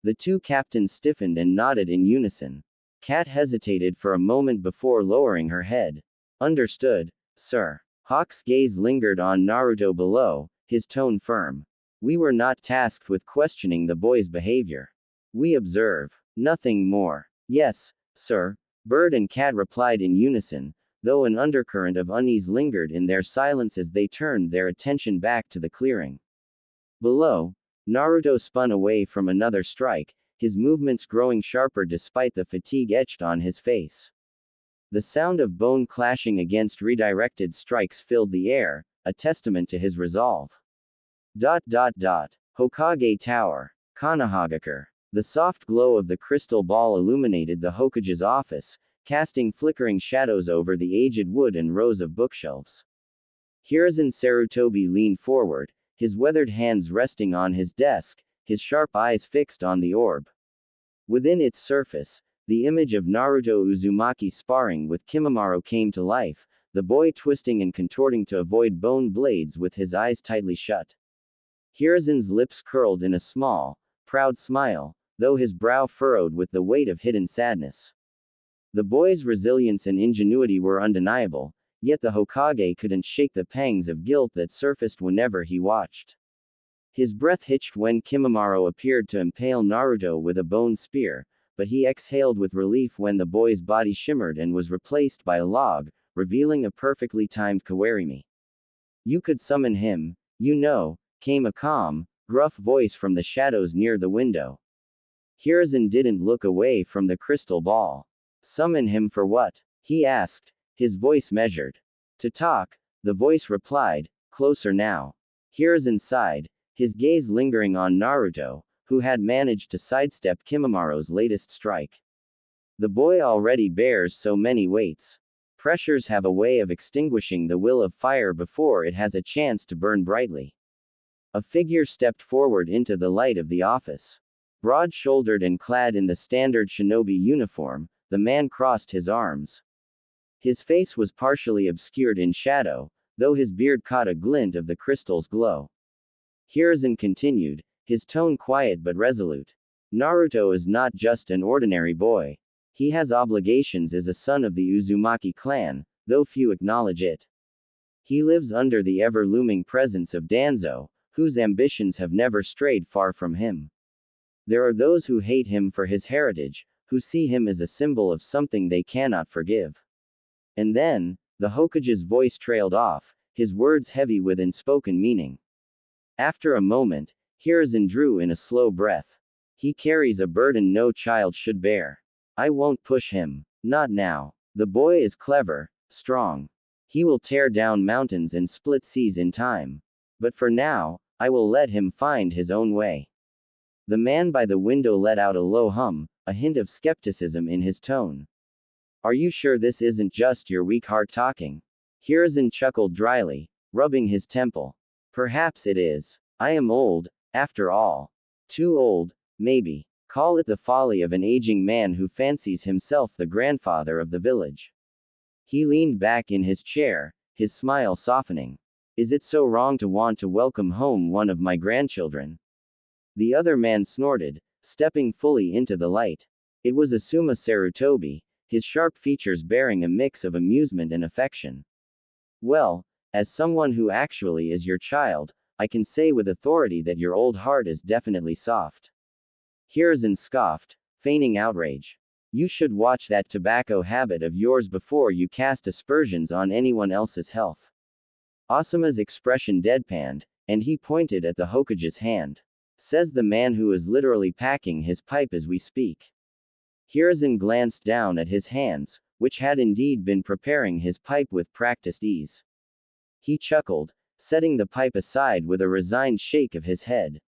The two captains stiffened and nodded in unison. Cat hesitated for a moment before lowering her head. Understood, sir. Hawk's gaze lingered on Naruto below, his tone firm. We were not tasked with questioning the boy's behavior. We observe. Nothing more. Yes, sir. Bird and Cat replied in unison, though an undercurrent of unease lingered in their silence as they turned their attention back to the clearing. Below, Naruto spun away from another strike, his movements growing sharper despite the fatigue etched on his face. The sound of bone clashing against redirected strikes filled the air, a testament to his resolve. Hokage Tower. Konohagakure. The soft glow of the crystal ball illuminated the Hokage's office, casting flickering shadows over the aged wood and rows of bookshelves. Hiruzen Sarutobi leaned forward, his weathered hands resting on his desk, his sharp eyes fixed on the orb. Within its surface, the image of Naruto Uzumaki sparring with Kimimaro came to life, the boy twisting and contorting to avoid bone blades with his eyes tightly shut. Hiruzen's lips curled in a small, proud smile, though his brow furrowed with the weight of hidden sadness. The boy's resilience and ingenuity were undeniable, yet the Hokage couldn't shake the pangs of guilt that surfaced whenever he watched. His breath hitched when Kimimaro appeared to impale Naruto with a bone spear, but he exhaled with relief when the boy's body shimmered and was replaced by a log, revealing a perfectly timed Kawarimi. You could summon him, you know, came a calm, gruff voice from the shadows near the window. Hiruzen didn't look away from the crystal ball. Summon him for what? He asked, his voice measured. To talk, the voice replied, closer now. Hiruzen sighed, his gaze lingering on Naruto, who had managed to sidestep Kimimaro's latest strike. The boy already bears so many weights. Pressures have a way of extinguishing the will of fire before it has a chance to burn brightly. A figure stepped forward into the light of the office. Broad-shouldered and clad in the standard shinobi uniform, the man crossed his arms. His face was partially obscured in shadow, though his beard caught a glint of the crystal's glow. Hiruzen continued, his tone quiet but resolute. Naruto is not just an ordinary boy. He has obligations as a son of the Uzumaki clan, though few acknowledge it. He lives under the ever-looming presence of Danzo, whose ambitions have never strayed far from him. There are those who hate him for his heritage, who see him as a symbol of something they cannot forgive. And then, the Hokage's voice trailed off, his words heavy with unspoken meaning. After a moment, Hiruzen drew in a slow breath. He carries a burden no child should bear. I won't push him. Not now. The boy is clever, strong. He will tear down mountains and split seas in time. But for now, I will let him find his own way. The man by the window let out a low hum, a hint of skepticism in his tone. Are you sure this isn't just your weak heart talking? Hiruzen chuckled dryly, rubbing his temple. Perhaps it is. I am old, after all. Too old, maybe. Call it the folly of an aging man who fancies himself the grandfather of the village. He leaned back in his chair, his smile softening. Is it so wrong to want to welcome home one of my grandchildren? The other man snorted, stepping fully into the light. It was Asuma Sarutobi, his sharp features bearing a mix of amusement and affection. Well, as someone who actually is your child, I can say with authority that your old heart is definitely soft. Hiruzen scoffed, feigning outrage. You should watch that tobacco habit of yours before you cast aspersions on anyone else's health. Asuma's expression deadpanned, and he pointed at the Hokage's hand. Says the man who is literally packing his pipe as we speak. Hiruzen glanced down at his hands, which had indeed been preparing his pipe with practiced ease. He chuckled, setting the pipe aside with a resigned shake of his head.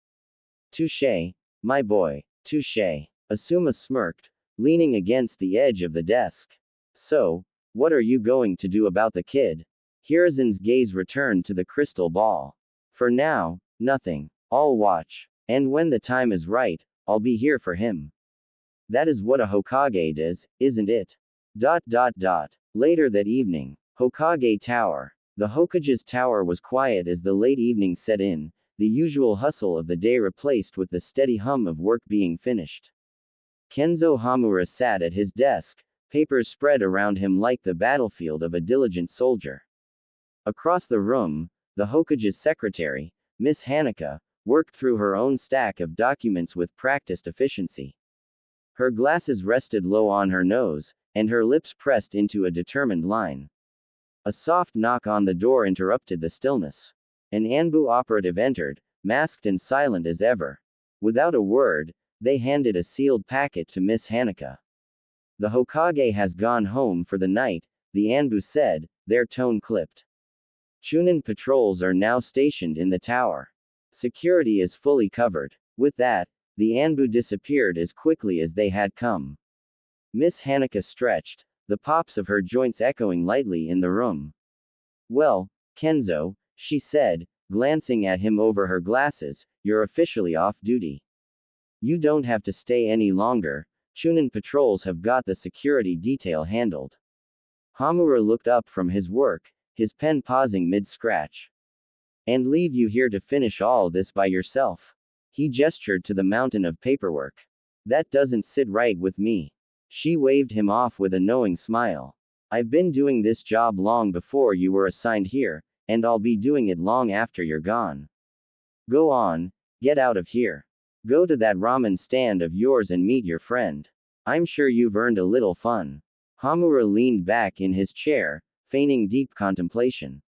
Touché, my boy, touché. Asuma smirked, leaning against the edge of the desk. So, what are you going to do about the kid? Hiruzen's gaze returned to the crystal ball. For now, nothing. I'll watch. And when the time is right, I'll be here for him. That is what a Hokage does, isn't it? Later that evening, Hokage Tower. The Hokage's tower was quiet as the late evening set in, the usual hustle of the day replaced with the steady hum of work being finished. Kenzo Hamura sat at his desk, papers spread around him like the battlefield of a diligent soldier. Across the room, the Hokage's secretary, Miss Hanaka, worked through her own stack of documents with practiced efficiency. Her glasses rested low on her nose, and her lips pressed into a determined line. A soft knock on the door interrupted the stillness. An Anbu operative entered, masked and silent as ever. Without a word, they handed a sealed packet to Miss Hanaka. The Hokage has gone home for the night, the Anbu said, their tone clipped. Chunin patrols are now stationed in the tower. Security is fully covered. With that, the Anbu disappeared as quickly as they had come. Miss Hanaka stretched, the pops of her joints echoing lightly in the room. Well, Kenzo, she said, glancing at him over her glasses, you're officially off duty. You don't have to stay any longer, Chunin patrols have got the security detail handled. Hamura looked up from his work, his pen pausing mid-scratch. And leave you here to finish all this by yourself. He gestured to the mountain of paperwork. That doesn't sit right with me. She waved him off with a knowing smile. I've been doing this job long before you were assigned here, and I'll be doing it long after you're gone. Go on, get out of here. Go to that ramen stand of yours and meet your friend. I'm sure you've earned a little fun. Hamura leaned back in his chair, feigning deep contemplation.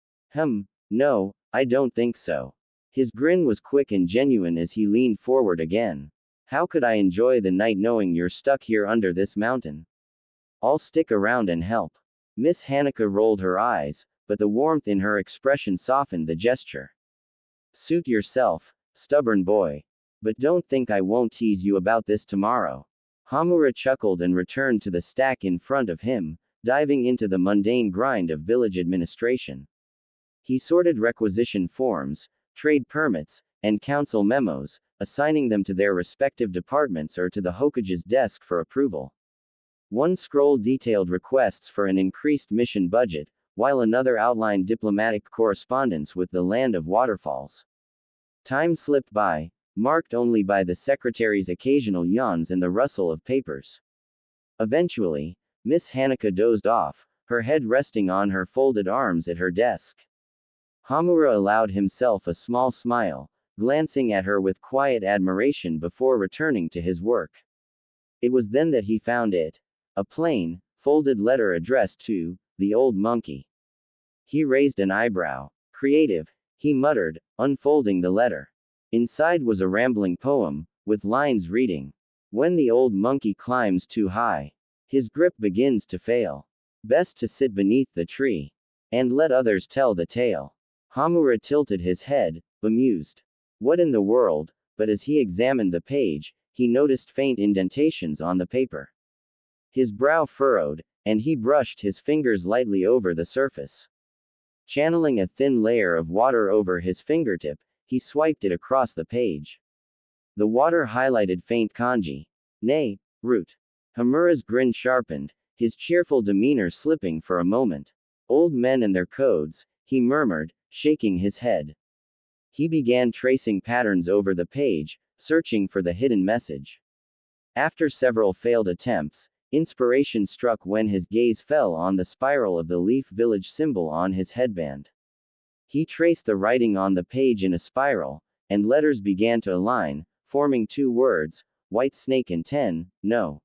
No, I don't think so. His grin was quick and genuine as he leaned forward again. How could I enjoy the night knowing you're stuck here under this mountain? I'll stick around and help. Miss Hanaka rolled her eyes, but the warmth in her expression softened the gesture. Suit yourself, stubborn boy. But don't think I won't tease you about this tomorrow. Hamura chuckled and returned to the stack in front of him, diving into the mundane grind of village administration. He sorted requisition forms, trade permits, and council memos, assigning them to their respective departments or to the Hokage's desk for approval. One scroll detailed requests for an increased mission budget, while another outlined diplomatic correspondence with the land of waterfalls. Time slipped by, marked only by the secretary's occasional yawns and the rustle of papers. Eventually, Miss Hanaka dozed off, her head resting on her folded arms at her desk. Hamura allowed himself a small smile, glancing at her with quiet admiration before returning to his work. It was then that he found it. A plain, folded letter addressed to the old monkey. He raised an eyebrow. Creative, he muttered, unfolding the letter. Inside was a rambling poem, with lines reading: "When the old monkey climbs too high, his grip begins to fail. Best to sit beneath the tree, and let others tell the tale." Hamura tilted his head, bemused. What in the world? But as he examined the page, he noticed faint indentations on the paper. His brow furrowed, and he brushed his fingers lightly over the surface. Channeling a thin layer of water over his fingertip, he swiped it across the page. The water highlighted faint kanji. Nay, root. Hamura's grin sharpened, his cheerful demeanor slipping for a moment. Old men and their codes, he murmured, shaking his head. He began tracing patterns over the page, searching for the hidden message. After several failed attempts, inspiration struck when his gaze fell on the spiral of the Leaf Village symbol on his headband. He traced the writing on the page in a spiral, and letters began to align, forming two words: White Snake and 10, no.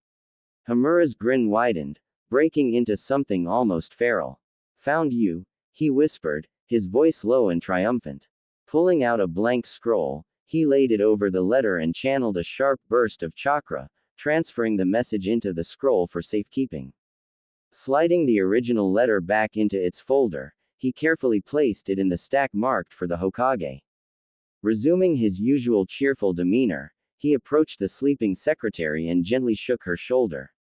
Hamura's grin widened, breaking into something almost feral. "Found you," he whispered, his voice low and triumphant. Pulling out a blank scroll, he laid it over the letter and channeled a sharp burst of chakra, transferring the message into the scroll for safekeeping. Sliding the original letter back into its folder, he carefully placed it in the stack marked for the Hokage. Resuming his usual cheerful demeanor, he approached the sleeping secretary and gently shook her shoulder.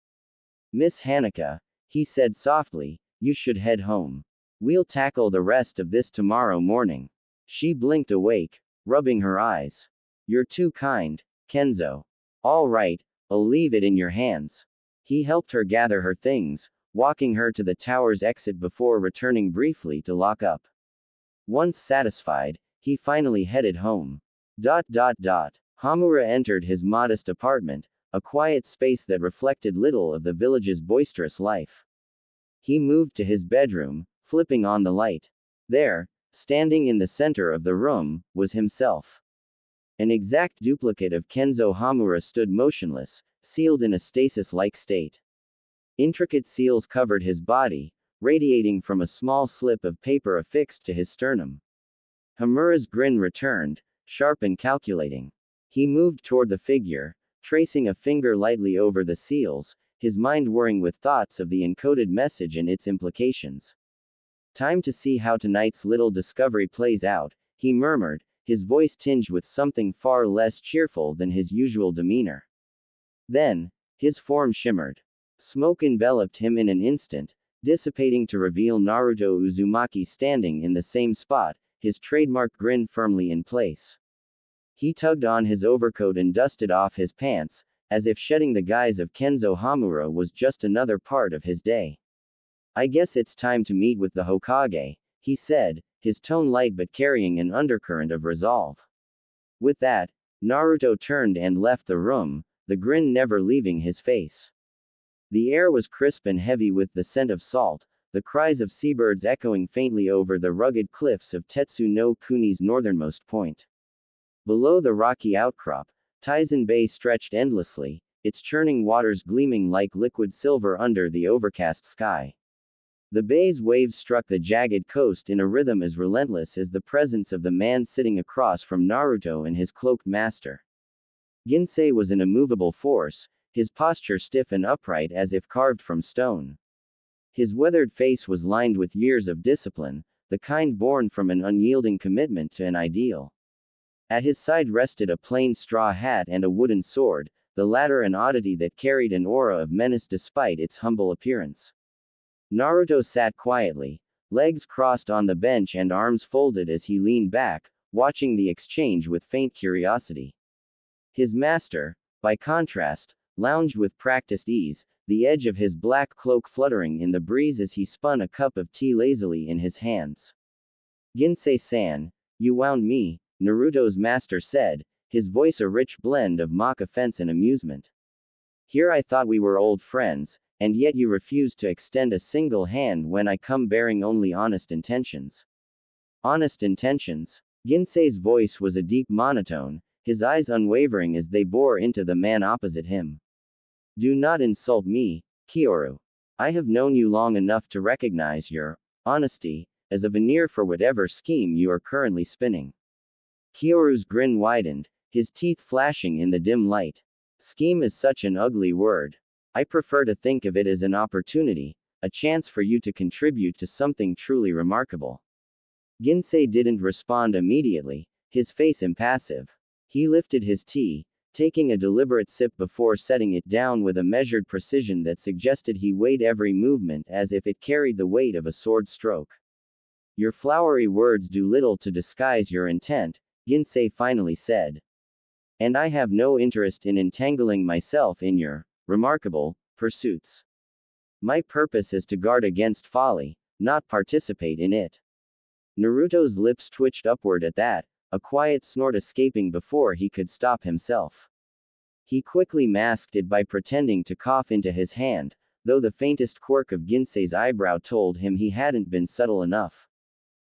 "Miss Hanaka," he said softly, "you should head home. We'll tackle the rest of this tomorrow morning." She blinked awake, rubbing her eyes. "You're too kind, Kenzo." "All right, I'll leave it in your hands." He helped her gather her things, walking her to the tower's exit before returning briefly to lock up. Once satisfied, he finally headed home. Hamura entered his modest apartment, a quiet space that reflected little of the village's boisterous life. He moved to his bedroom, flipping on the light. There, standing in the center of the room, was himself. An exact duplicate of Kenzo Hamura stood motionless, sealed in a stasis-like state. Intricate seals covered his body, radiating from a small slip of paper affixed to his sternum. Hamura's grin returned, sharp and calculating. He moved toward the figure, tracing a finger lightly over the seals, his mind whirring with thoughts of the encoded message and its implications. "Time to see how tonight's little discovery plays out," he murmured, his voice tinged with something far less cheerful than his usual demeanor. Then, his form shimmered. Smoke enveloped him in an instant, dissipating to reveal Naruto Uzumaki standing in the same spot, his trademark grin firmly in place. He tugged on his overcoat and dusted off his pants, as if shedding the guise of Kenzo Hamura was just another part of his day. "I guess it's time to meet with the Hokage," he said, his tone light but carrying an undercurrent of resolve. With that, Naruto turned and left the room, the grin never leaving his face. The air was crisp and heavy with the scent of salt, the cries of seabirds echoing faintly over the rugged cliffs of Tetsu no Kuni's northernmost point. Below the rocky outcrop, Taizen Bay stretched endlessly, its churning waters gleaming like liquid silver under the overcast sky. The bay's waves struck the jagged coast in a rhythm as relentless as the presence of the man sitting across from Naruto and his cloaked master. Ginsei was an immovable force, his posture stiff and upright as if carved from stone. His weathered face was lined with years of discipline, the kind born from an unyielding commitment to an ideal. At his side rested a plain straw hat and a wooden sword, the latter an oddity that carried an aura of menace despite its humble appearance. Naruto sat quietly, legs crossed on the bench and arms folded as he leaned back, watching the exchange with faint curiosity. His master, by contrast, lounged with practiced ease, the edge of his black cloak fluttering in the breeze as he spun a cup of tea lazily in his hands. "Ginsei-san, you wound me," Naruto's master said, his voice a rich blend of mock offense and amusement. "Here I thought we were old friends, and yet you refuse to extend a single hand when I come bearing only honest intentions." "Honest intentions?" Ginsei's voice was a deep monotone, his eyes unwavering as they bore into the man opposite him. Do not insult me, Kyoru. I have known you long enough to recognize your honesty as a veneer for whatever scheme you are currently spinning. Kyoru's grin widened, his teeth flashing in the dim light. Scheme is such an ugly word. I prefer to think of it as an opportunity, a chance for you to contribute to something truly remarkable. Ginsei didn't respond immediately, his face impassive. He lifted his tea, taking a deliberate sip before setting it down with a measured precision that suggested he weighed every movement as if it carried the weight of a sword stroke. Your flowery words do little to disguise your intent, Ginsei finally said. And I have no interest in entangling myself in your remarkable pursuits. My purpose is to guard against folly, not participate in it. Naruto's lips twitched upward at that, a quiet snort escaping before he could stop himself. He quickly masked it by pretending to cough into his hand, though the faintest quirk of Ginsei's eyebrow told him he hadn't been subtle enough.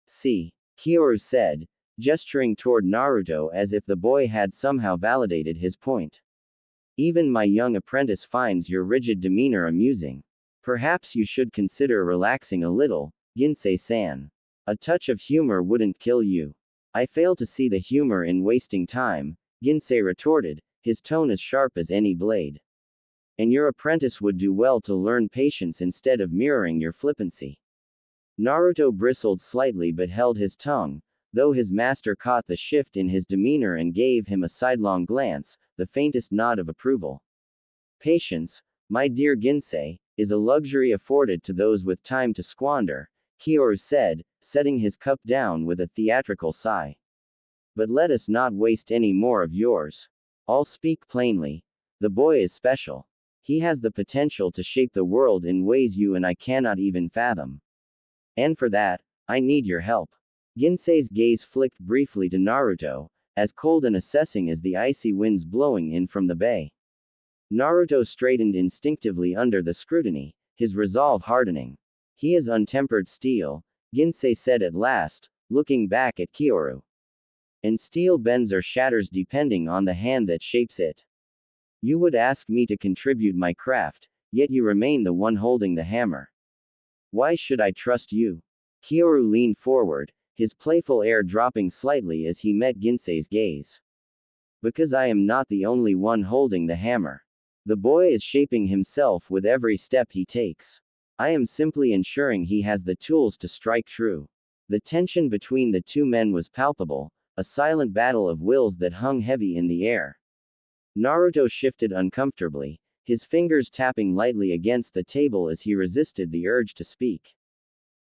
See, Kyoru said, gesturing toward Naruto as if the boy had somehow validated his point. Even my young apprentice finds your rigid demeanor amusing. Perhaps you should consider relaxing a little, Ginsei-san. A touch of humor wouldn't kill you. I fail to see the humor in wasting time, Ginsei retorted, his tone as sharp as any blade. And your apprentice would do well to learn patience instead of mirroring your flippancy. Naruto bristled slightly but held his tongue, though his master caught the shift in his demeanor and gave him a sidelong glance, the faintest nod of approval. Patience, my dear Ginsei, is a luxury afforded to those with time to squander, Kyoru said, setting his cup down with a theatrical sigh. But let us not waste any more of yours. I'll speak plainly. The boy is special. He has the potential to shape the world in ways you and I cannot even fathom. And for that, I need your help. Ginsei's gaze flicked briefly to Naruto, as cold and assessing as the icy winds blowing in from the bay. Naruto straightened instinctively under the scrutiny, his resolve hardening. He is untempered steel, Ginsei said at last, looking back at Kyoru. And steel bends or shatters depending on the hand that shapes it. You would ask me to contribute my craft, yet you remain the one holding the hammer. Why should I trust you? Kyoru leaned forward, his playful air dropping slightly as he met Ginsei's gaze. Because I am not the only one holding the hammer. The boy is shaping himself with every step he takes. I am simply ensuring he has the tools to strike true. The tension between the two men was palpable, a silent battle of wills that hung heavy in the air. Naruto shifted uncomfortably, his fingers tapping lightly against the table as he resisted the urge to speak.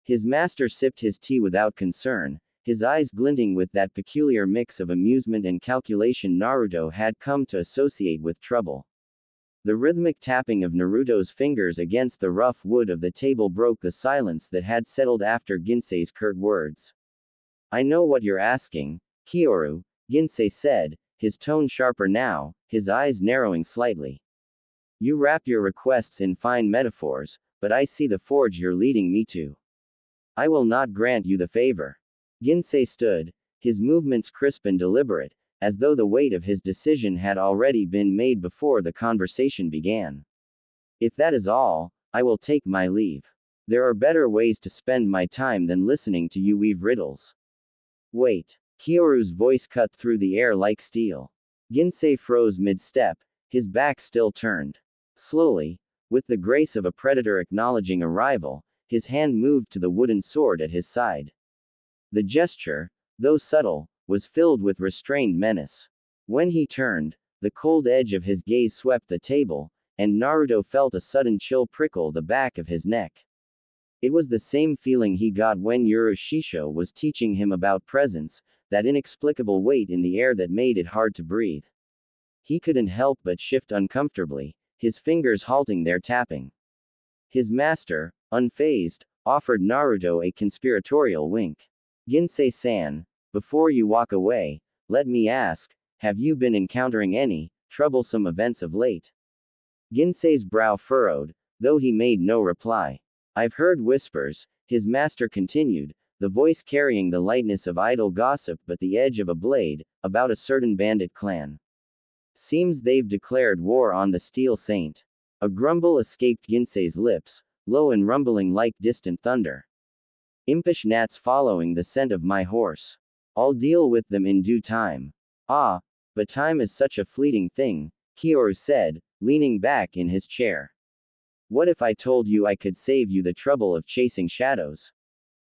His master sipped his tea without concern, his eyes glinting with that peculiar mix of amusement and calculation Naruto had come to associate with trouble. The rhythmic tapping of Naruto's fingers against the rough wood of the table broke the silence that had settled after Ginsei's curt words. I know what you're asking, Kyoru, Ginsei said, his tone sharper now, his eyes narrowing slightly. You wrap your requests in fine metaphors, but I see the forge you're leading me to. I will not grant you the favor. Ginsei stood, his movements crisp and deliberate, as though the weight of his decision had already been made before the conversation began. If that is all, I will take my leave. There are better ways to spend my time than listening to you weave riddles. Wait. Kyoru's voice cut through the air like steel. Ginsei froze mid-step, his back still turned. Slowly, with the grace of a predator acknowledging arrival, his hand moved to the wooden sword at his side. The gesture, though subtle, was filled with restrained menace. When he turned, the cold edge of his gaze swept the table, and Naruto felt a sudden chill prickle the back of his neck. It was the same feeling he got when Shisho was teaching him about presence, that inexplicable weight in the air that made it hard to breathe. He couldn't help but shift uncomfortably, his fingers halting their tapping. His master, unfazed, offered Naruto a conspiratorial wink. Ginsei-san, before you walk away, let me ask, have you been encountering any troublesome events of late? Ginsei's brow furrowed, though he made no reply. I've heard whispers, his master continued, the voice carrying the lightness of idle gossip but the edge of a blade, about a certain bandit clan. Seems they've declared war on the Steel Saint. A grumble escaped Ginsei's lips, low and rumbling like distant thunder. Impish gnats following the scent of my horse. I'll deal with them in due time. Ah, but time is such a fleeting thing, Kyoru said, leaning back in his chair. What if I told you I could save you the trouble of chasing shadows?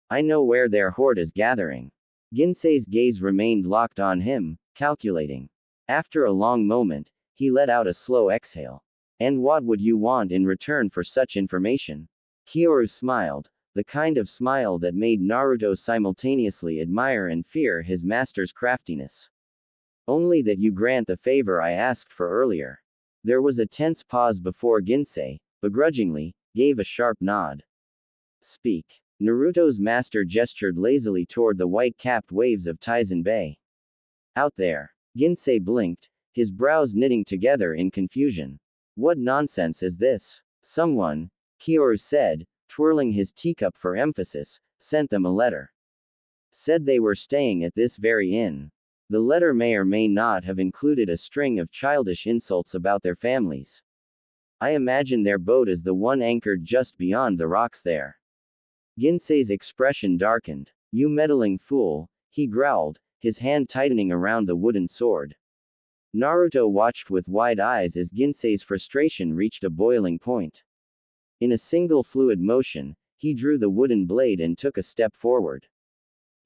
I know where their horde is gathering. Ginsei's gaze remained locked on him, calculating. After a long moment, he let out a slow exhale. And what would you want in return for such information? Kyoru smiled, the kind of smile that made Naruto simultaneously admire and fear his master's craftiness. Only that you grant the favor I asked for earlier. There was a tense pause before Ginsei, begrudgingly, gave a sharp nod. Speak. Naruto's master gestured lazily toward the white-capped waves of Taizen Bay. Out there. Ginsei blinked, his brows knitting together in confusion. What nonsense is this? Someone, Kyoru said, twirling his teacup for emphasis, sent them a letter. Said they were staying at this very inn. The letter may or may not have included a string of childish insults about their families. I imagine their boat is the one anchored just beyond the rocks there. Ginsei's expression darkened. You meddling fool, he growled, his hand tightening around the wooden sword. Naruto watched with wide eyes as Ginsei's frustration reached a boiling point. In a single fluid motion, he drew the wooden blade and took a step forward.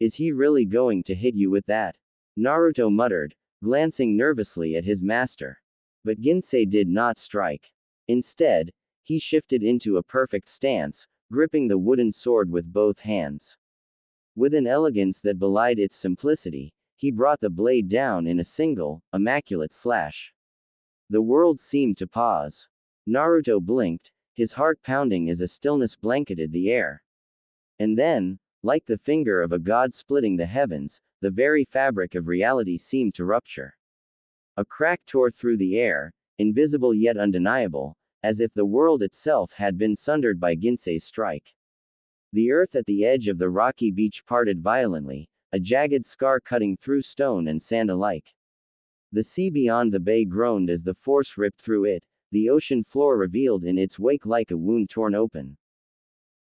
Is he really going to hit you with that? Naruto muttered, glancing nervously at his master. But Ginsei did not strike. Instead, he shifted into a perfect stance, gripping the wooden sword with both hands. With an elegance that belied its simplicity, he brought the blade down in a single, immaculate slash. The world seemed to pause. Naruto blinked, his heart pounding as a stillness blanketed the air. And then, like the finger of a god splitting the heavens, the very fabric of reality seemed to rupture. A crack tore through the air, invisible yet undeniable, as if the world itself had been sundered by Ginsei's strike. The earth at the edge of the rocky beach parted violently, a jagged scar cutting through stone and sand alike. The sea beyond the bay groaned as the force ripped through it, the ocean floor revealed in its wake like a wound torn open.